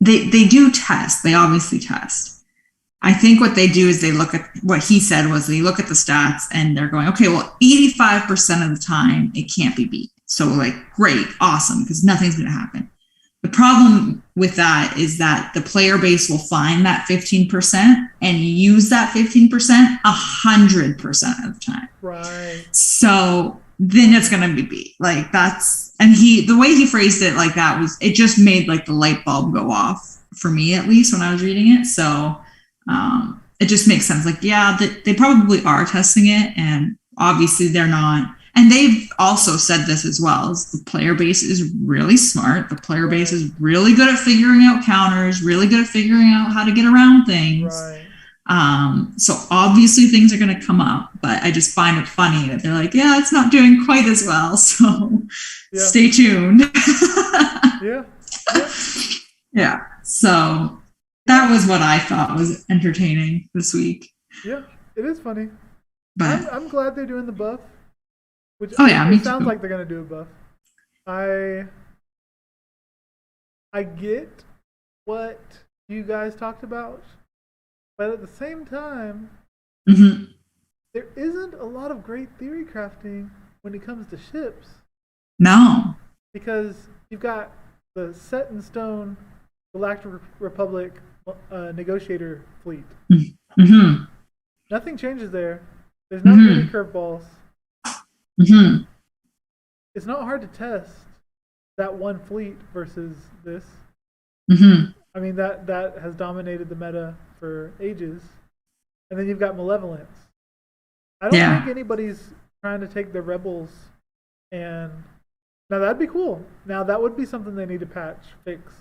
they do test. They obviously test. I think what they do is they look at what he said was they look at the stats and they're going, okay, well, 85% of the time it can't be beat. So like, great, awesome, because nothing's going to happen. The problem with that is that the player base will find that 15% and use that 15% 100% of the time. Right. So then it's going to be beat. Like that's, and the way he phrased it like that was, it just made like the light bulb go off for me, at least when I was reading it. So it just makes sense. Like, yeah, they probably are testing it, and obviously they're not. And they've also said this as well, is the player base is really smart. The player base is really good at figuring out counters, really good at figuring out how to get around things. Right. So obviously things are going to come up, but I just find it funny that they're like, yeah, it's not doing quite as well. So stay tuned. Yeah. Yeah. So that was what I thought was entertaining this week. Yeah, it is funny. But I'm glad they're doing the buff. Which it sounds like they're gonna do a buff. I get what you guys talked about, but at the same time, there isn't a lot of great theory crafting when it comes to ships. No. Because you've got the set in stone Galactic Republic negotiator fleet. Nothing changes there. There's not many curveballs. It's not hard to test that one fleet versus this. I mean, that has dominated the meta for ages. And then you've got Malevolence. I don't think anybody's trying to take the Rebels and... Now, that'd be cool. Now, that would be something they need to fix.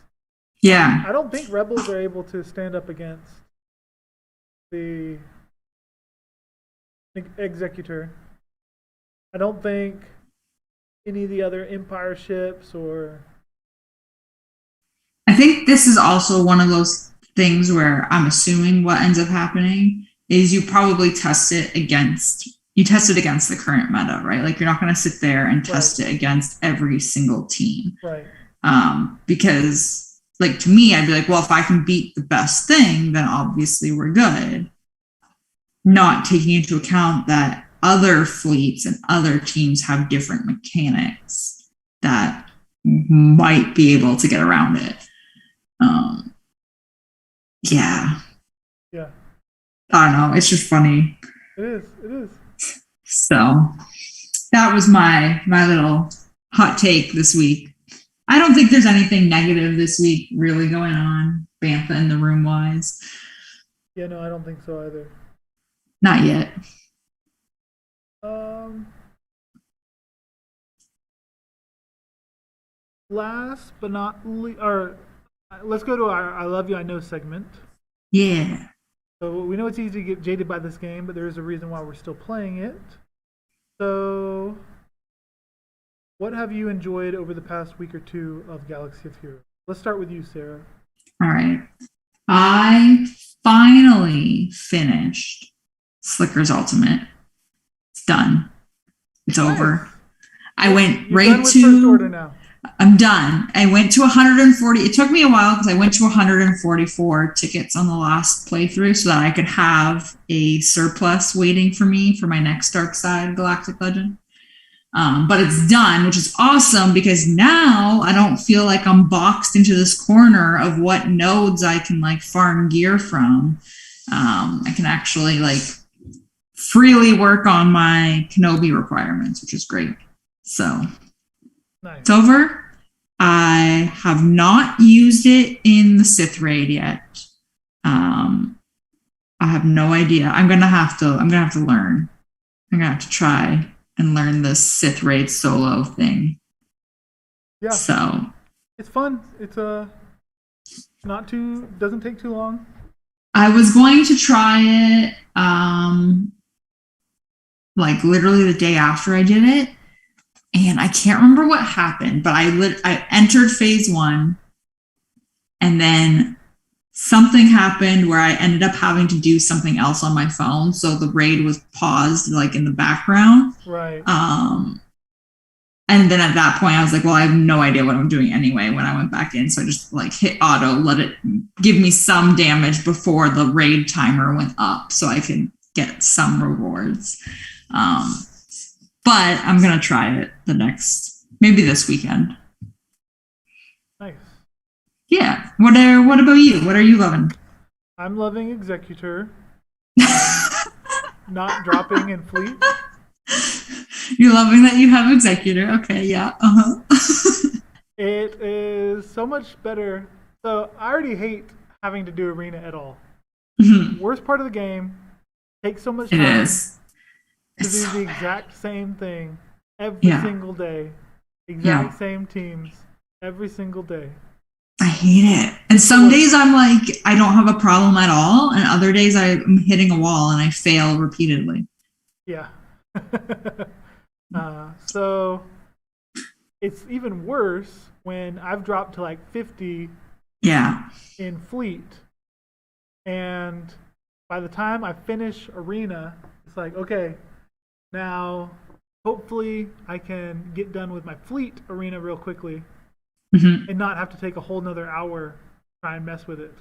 Yeah. I don't think Rebels are able to stand up against the Executor. I don't think any of the other Empire ships or... I think this is also one of those things where I'm assuming what ends up happening is you probably test it against the current meta, right? Like you're not going to sit there and test it against every single team. Right. Because like to me, I'd be like, well, if I can beat the best thing, then obviously we're good. Not taking into account that other fleets and other teams have different mechanics that might be able to get around it. Yeah. I don't know. It's just funny. It is. So that was my little hot take this week. I don't think there's anything negative this week really going on, Bantha in the room wise. Yeah, no, I don't think so either. Not yet. Last but not least, let's go to our I Love You, I Know segment. Yeah. So we know it's easy to get jaded by this game, but there is a reason why we're still playing it. So, what have you enjoyed over the past week or two of Galaxy of Heroes? Let's start with you, Sarah. All right. I finally finished Slicker's Ultimate. It's done. It's over. I went You're right done with to... First Order now. I'm done. I went to 140. It took me a while because I went to 144 tickets on the last playthrough so that I could have a surplus waiting for me for my next Dark Side Galactic Legend. But it's done, which is awesome because now I don't feel like I'm boxed into this corner of what nodes I can like farm gear from. I can actually like freely work on my Kenobi requirements, which is great. So nice. It's over. I have not used it in the Sith raid yet. I have no idea. I'm gonna have to learn. I'm gonna have to try and learn the Sith raid solo thing. Yeah. So it's fun. It's doesn't take too long. I was going to try it like literally the day after I did it. And I can't remember what happened, but I entered phase 1 and then something happened where I ended up having to do something else on my phone. So the raid was paused like in the background. Right. And then at that point I was like, well, I have no idea what I'm doing anyway when I went back in. So I just like hit auto, let it give me some damage before the raid timer went up so I could get some rewards. But I'm going to try it maybe this weekend. Nice. Yeah. What about you? What are you loving? I'm loving Executor, not dropping in Fleet. You're loving that you have Executor. Okay, yeah. Uh-huh. It is so much better. So I already hate having to do arena at all. Mhm. Worst part of the game, takes so much It time is. to It's do so the bad. exact same thing every Yeah. single day. Yeah. Exact same teams every single day. I hate it. And It's the some days worst. I'm like, I don't have a problem at all. And other days I'm hitting a wall and I fail repeatedly. Yeah. So it's even worse when I've dropped to like 50 Yeah. in Fleet, and by the time I finish Arena, it's like, okay, now hopefully I can get done with my Fleet Arena real quickly Hmm. and not have to take a whole nother hour to try and mess with it.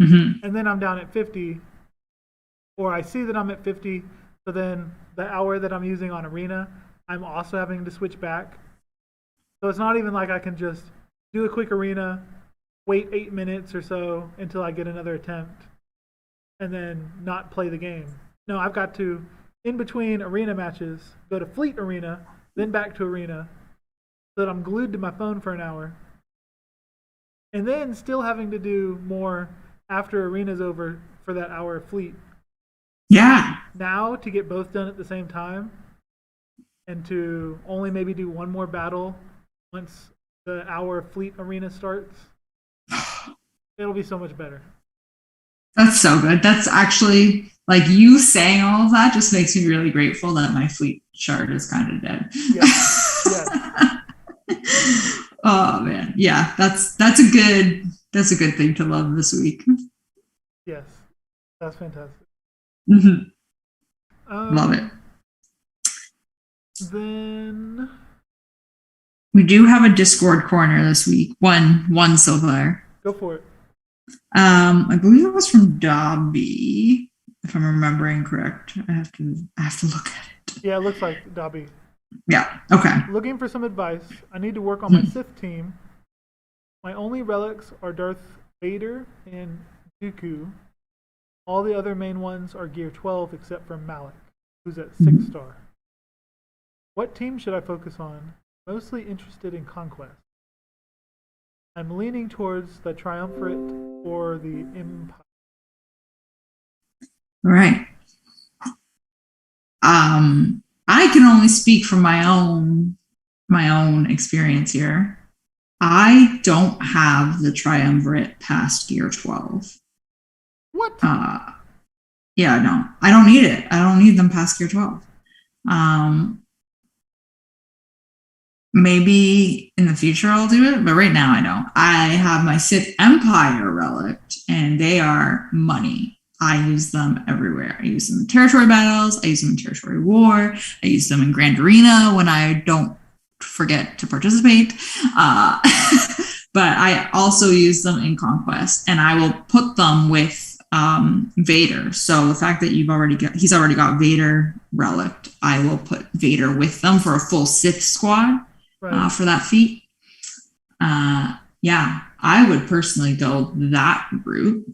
Hmm. And then I'm down at 50, or I see that I'm at 50, so then the hour that I'm using on Arena, I'm also having to switch back. So it's not even like I can just do a quick Arena, wait 8 minutes or so until I get another attempt, and then not play the game. No, I've got to, in between arena matches, go to Fleet Arena, then back to Arena, so that I'm glued to my phone for an hour, and then still having to do more after Arena's over for that hour of Fleet. Yeah. Now, to get both done at the same time, and to only maybe do one more battle once the hour of Fleet Arena starts, it'll be so much better. That's so good. That's actually like you saying all of that just makes me really grateful that my fleet shard is kind of dead. Yes, yes, Oh man. Yeah, that's a good thing to love this week. yes. That's fantastic. Hmm. Love it. Um, then We do have a Discord corner this week. One so far. go for it. I believe it was from Dobby, if I'm remembering correct. I have to look at it. Yeah, it looks like Dobby. Yeah. Okay. Looking for some advice. I need to work on my Hmm. Sith team. My only relics are Darth Vader and Dooku. All the other main ones are gear 12 except for Malik, who's at 6 star. What team should I focus on? Mostly interested in Conquest. I'm leaning towards the Triumvirate or the Empire. All right. I can only speak from my own experience here. I don't have the triumvirate past gear 12. What? Uh, yeah, no, I don't need it. I don't need them past gear 12. Um, Maybe in the future I'll do it, but right now I don't. I have my Sith Empire relic, and they are money. I use them everywhere. I use them in territory battles. I use them in territory war. I use them in Grand Arena when I don't forget to participate. Uh, but I also use them in Conquest, and I will put them with Vader. So the fact that he's already got Vader relic, I will put Vader with them for a full Sith squad Right. for that feat. Yeah, I would personally go that route.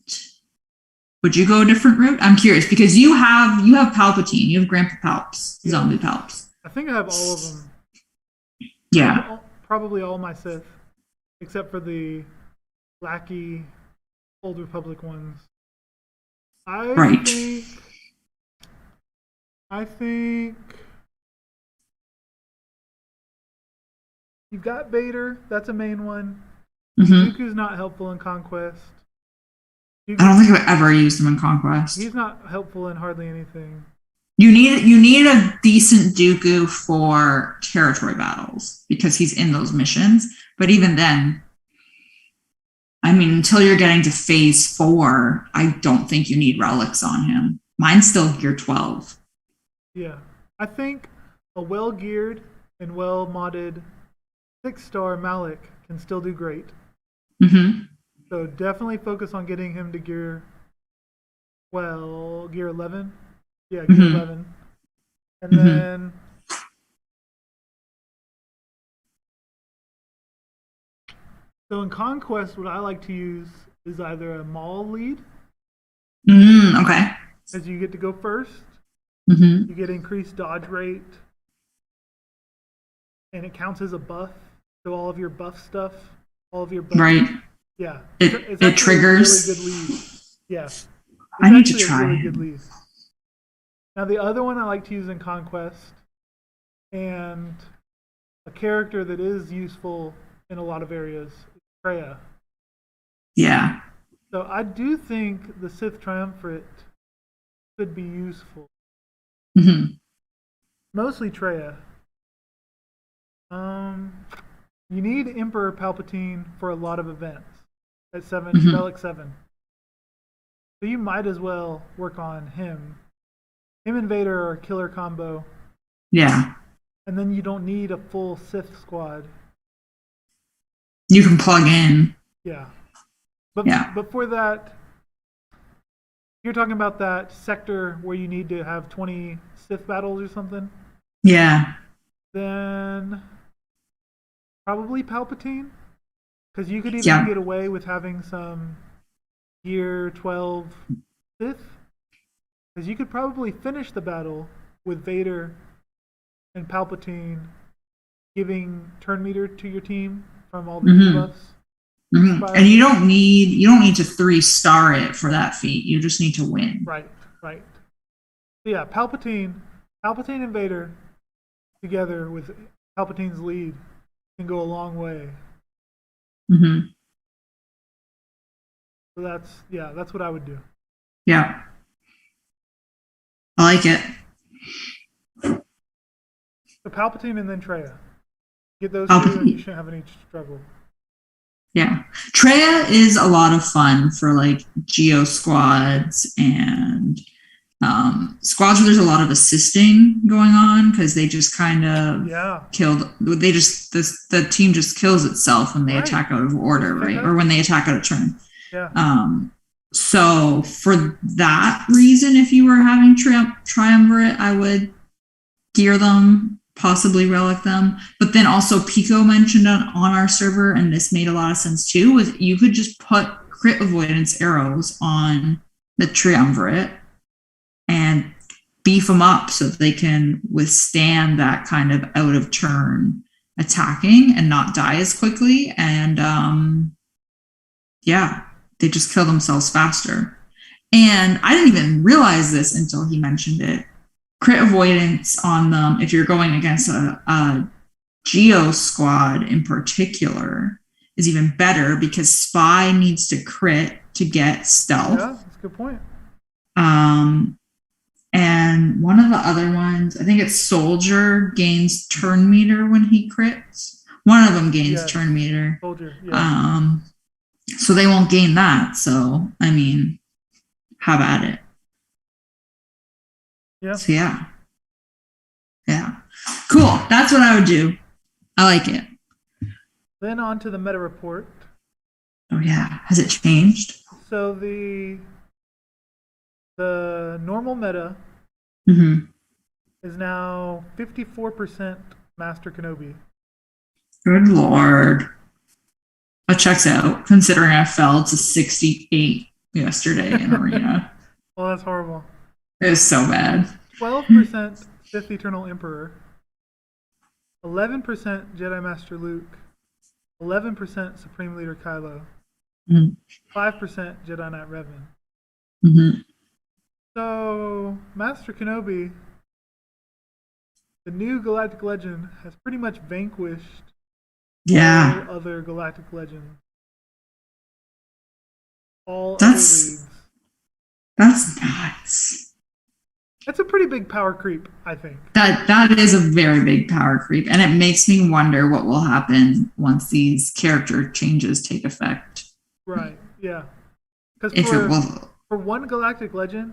Would you go a different route? I'm curious because you have Palpatine, you have Grandpa Palps, Yes. Zombie Palps. I think I have all of them. Yeah, Probably all my Sith, except for the lackey Old Republic ones. I right. think. I think you've got Vader. That's a main one. Hmm. Dooku's not helpful in Conquest. I don't think I've ever used them in Conquest. He's not helpful in hardly anything. You need a decent Dooku for territory battles because he's in those missions. But even then, I mean, until you're getting to phase 4, I don't think you need relics on him. Mine's still gear 12. Yeah. I think a well geared and well modded 6 star Malik can still do great. Mm-hmm. So definitely focus on getting him to gear 11. Yeah, gear Mm-hmm. 11. And Mm-hmm. then So in Conquest, what I like to use is either a Maul lead, Okay. as you get to go first. Mm-hmm. You get increased dodge rate, and it counts as a buff. So all of your buff stuff, all of your buff. Right. Yeah. It actually triggers. a really good lead. Yeah. It's I need to actually try a really it. good lead. Now the other one I like to use in Conquest, and a character that is useful in a lot of areas, is Freya. Yeah. So I do think the Sith Triumvirate could be useful. Mm-hmm. Mostly Treya. You need Emperor Palpatine for a lot of events at 7, Mm-hmm. Relic 7. So you might as well work on him. Him and Vader are a killer combo, Yeah. and then you don't need a full Sith squad. You can plug in. Yeah. But Yeah. but for that, you're talking about that sector where you need to have 20 Sith battles or something? Yeah. Then probably Palpatine, because you could even Yeah. get away with having some Gear 12 Sith, because you could probably finish the battle with Vader and Palpatine giving turn meter to your team from all the debuffs. Mm-hmm. And you don't need to 3-star it for that feat. You just need to win. Right. So yeah, Palpatine and Vader together with Palpatine's lead can go a long way. Mm-hmm. So that's what I would do. Yeah. I like it. So Palpatine and then Treya. Get those two and you shouldn't have any struggle. Yeah. Treya is a lot of fun for like Geo squads and squads where there's a lot of assisting going on because they just kind of the team just kills itself when they attack out of order, right? Or when they attack out of turn. Yeah. So for that reason, if you were having triumvirate, I would gear them, possibly relic them. But then also Pico mentioned on our server, and this made a lot of sense too, was you could just put crit avoidance arrows on the triumvirate and beef them up so that they can withstand that kind of out of turn attacking and not die as quickly. And they just kill themselves faster. And I didn't even realize this until he mentioned it. Crit avoidance on them, if you're going against a Geo squad in particular, is even better because Spy needs to crit to get stealth. Yeah, that's a good point. And one of the other ones, I think it's Soldier, gains turn meter when he crits. One of them gains turn meter. Soldier, yeah. So they won't gain that. So, I mean, have at it. Yeah. So, yeah. Cool. That's what I would do. I like it. Then on to the meta report. Oh, yeah. Has it changed? So the normal meta is now 54% Master Kenobi. Good Lord. That checks out, considering I fell to 68 yesterday in Arena. Well, that's horrible. It was so bad. 12% Fifth Eternal Emperor. 11% Jedi Master Luke. 11% Supreme Leader Kylo. 5% Jedi Knight Revan. So, Master Kenobi, the new Galactic Legend, has pretty much vanquished all other Galactic Legends. All other leagues. That's nuts. That's a pretty big power creep, I think. That is a very big power creep, and it makes me wonder what will happen once these character changes take effect. Right, yeah. Because for one Galactic Legend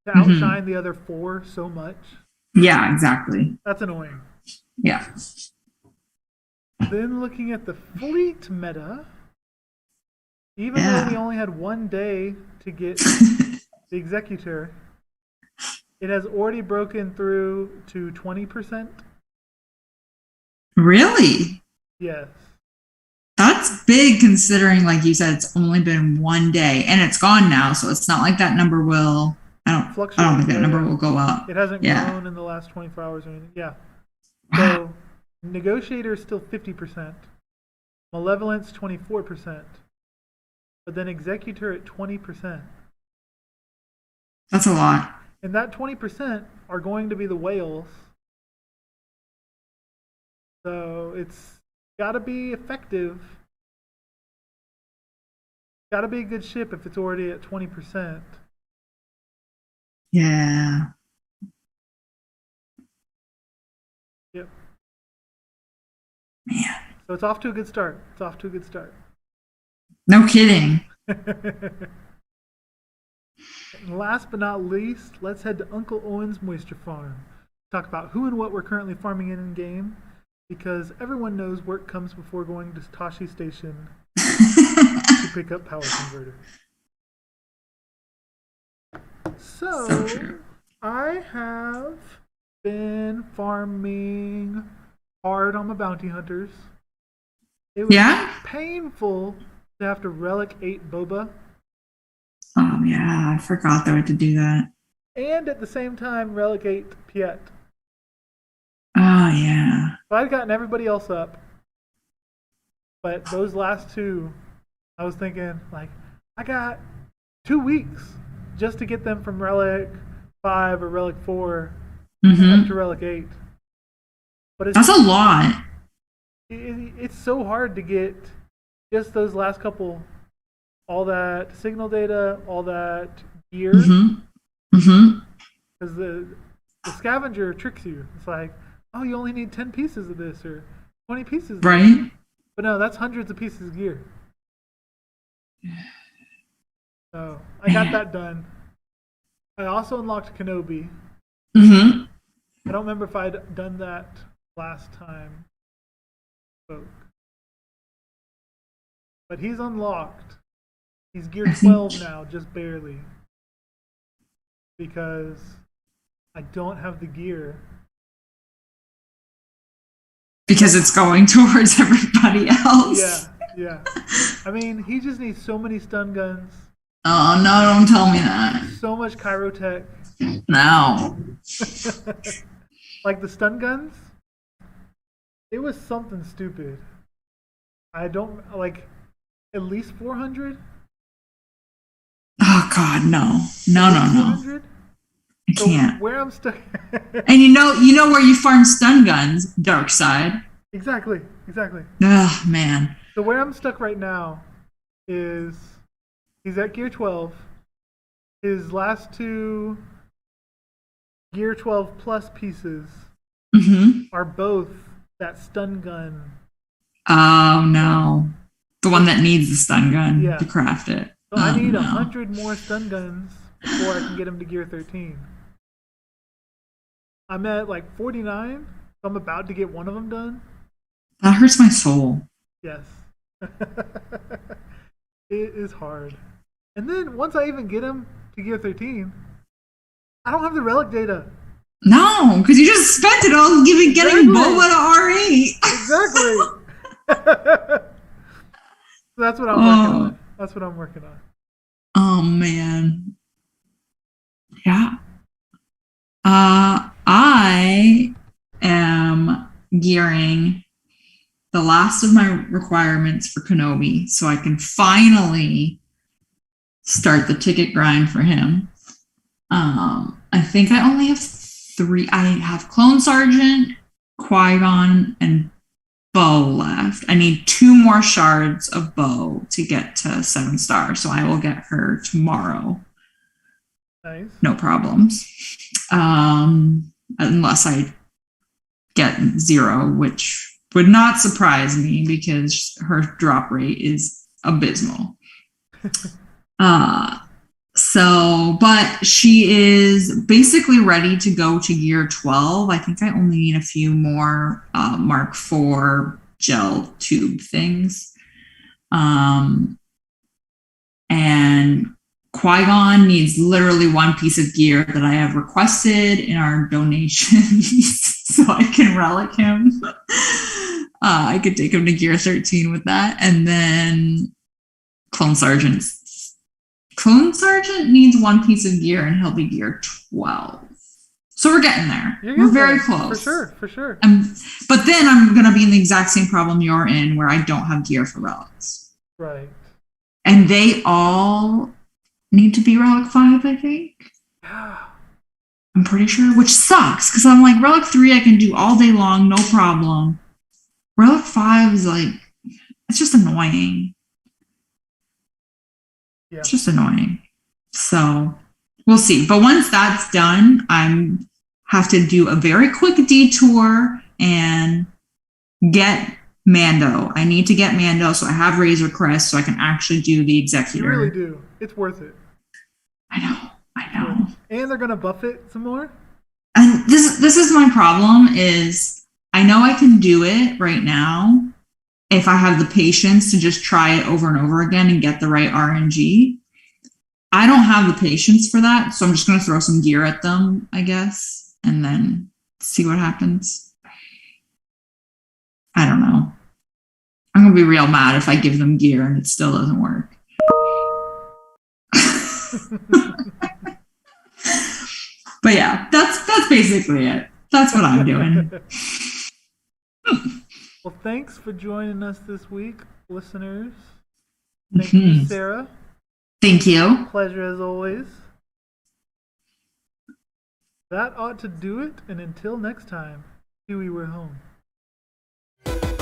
to outshine the other 4 so much. Yeah, exactly. That's annoying. Yeah. Then looking at the fleet meta, even though we only had 1 day to get the Executor, it has already broken through to 20%. Really? Yes. That's that's big considering, like you said, it's only been one day and it's gone now. So it's not like that number will, I don't think that number will go up. It hasn't grown in the last 24 hours or anything. Yeah. So negotiator is still 50%. Malevolence 24%. But then executor at 20%. That's a lot. And that 20% are going to be the whales. So it's got to be effective. Got to be a good ship if it's already at 20%. Yeah. Yep. Man. So it's off to a good start. No kidding. And last but not least, let's head to Uncle Owen's Moisture Farm. Talk about who and what we're currently farming in game, because everyone knows work comes before going to Tashi Station to pick up power converters. So true. I have been farming hard on my bounty hunters. It was painful to have to relic 8 boba. Oh yeah, I forgot that I had to do that. And at the same time relic 8 Piet. Oh yeah. So I'd gotten everybody else up. But those last 2, I was thinking, like, I got 2 weeks just to get them from relic 5 or relic 4 up to relic 8. But that's a lot. It's so hard to get just those last couple, all that signal data, all that gear. Because the scavenger tricks you. It's like, oh, you only need 10 pieces of this or 20 pieces of this. But no, that's hundreds of pieces of gear. So I got that done. I also unlocked Kenobi. I don't remember if I'd done that last time. But he's unlocked. He's gear 12 now, just barely. Because I don't have the gear. Because it's going towards everybody else. Yeah. I mean, he just needs so many stun guns. Oh, no, don't tell me that. So much Chirotech. No. Like the stun guns, it was something stupid. I don't, like, at least 400? Oh, God, no. No. 400? I can't. Where I'm stuck. And you know where you farm stun guns? Dark side. Exactly. Oh, man. So where I'm stuck right now is he's at gear 12. His last 2 gear 12 plus pieces are both that stun gun. Oh, no. The one that needs the stun gun to craft it. So I need 100 more stun guns before I can get him to gear 13. I'm at like 49, so I'm about to get one of them done. That hurts my soul. Yes. It is hard. And then once I even get him to gear 13, I don't have the relic data. No, because you just spent it all getting Boba to R8. Exactly. So that's what I'm working on. Oh, man. Yeah. I am gearing the last of my requirements for Kenobi so I can finally start the ticket grind for him. I think I only have 3. I have Clone Sergeant, Qui-Gon, and Bo left. I need 2 more shards of Bo to get to 7-star, so I will get her tomorrow. Nice. No problems. Unless I get 0, which would not surprise me because her drop rate is abysmal. But she is basically ready to go to gear 12. I think I only need a few more Mark IV gel tube things. And Qui-Gon needs literally 1 piece of gear that I have requested in our donations. so I can relic him. I could take him to gear 13 with that, and then Clone Sergeant. Clone Sergeant needs one piece of gear, and he'll be gear 12. So we're getting there. We're very close. For sure. But then I'm going to be in the exact same problem you're in, where I don't have gear for relics. Right. And they all need to be Relic 5, I think. Yeah. I'm pretty sure, which sucks, because I'm like, Relic 3 I can do all day long, no problem. Relic 5 is like, it's just annoying. Yeah. It's just annoying. So we'll see. But once that's done, I have to do a very quick detour and get Mando. I need to get Mando so I have Razor Crest so I can actually do the Executor. You really do. It's worth it. I know. And they're gonna buff it some more. And this is my problem is I know I can do it right now if I have the patience to just try it over and over again and get the right RNG. I don't have the patience for that, so I'm just going to throw some gear at them, I guess, and then see what happens. I don't know. I'm going to be real mad if I give them gear and it still doesn't work. But yeah, that's basically it. That's what I'm doing. Well, thanks for joining us this week, listeners. Thank you, Sarah. Thank you. Pleasure as always. That ought to do it, and until next time, Huey, we're home.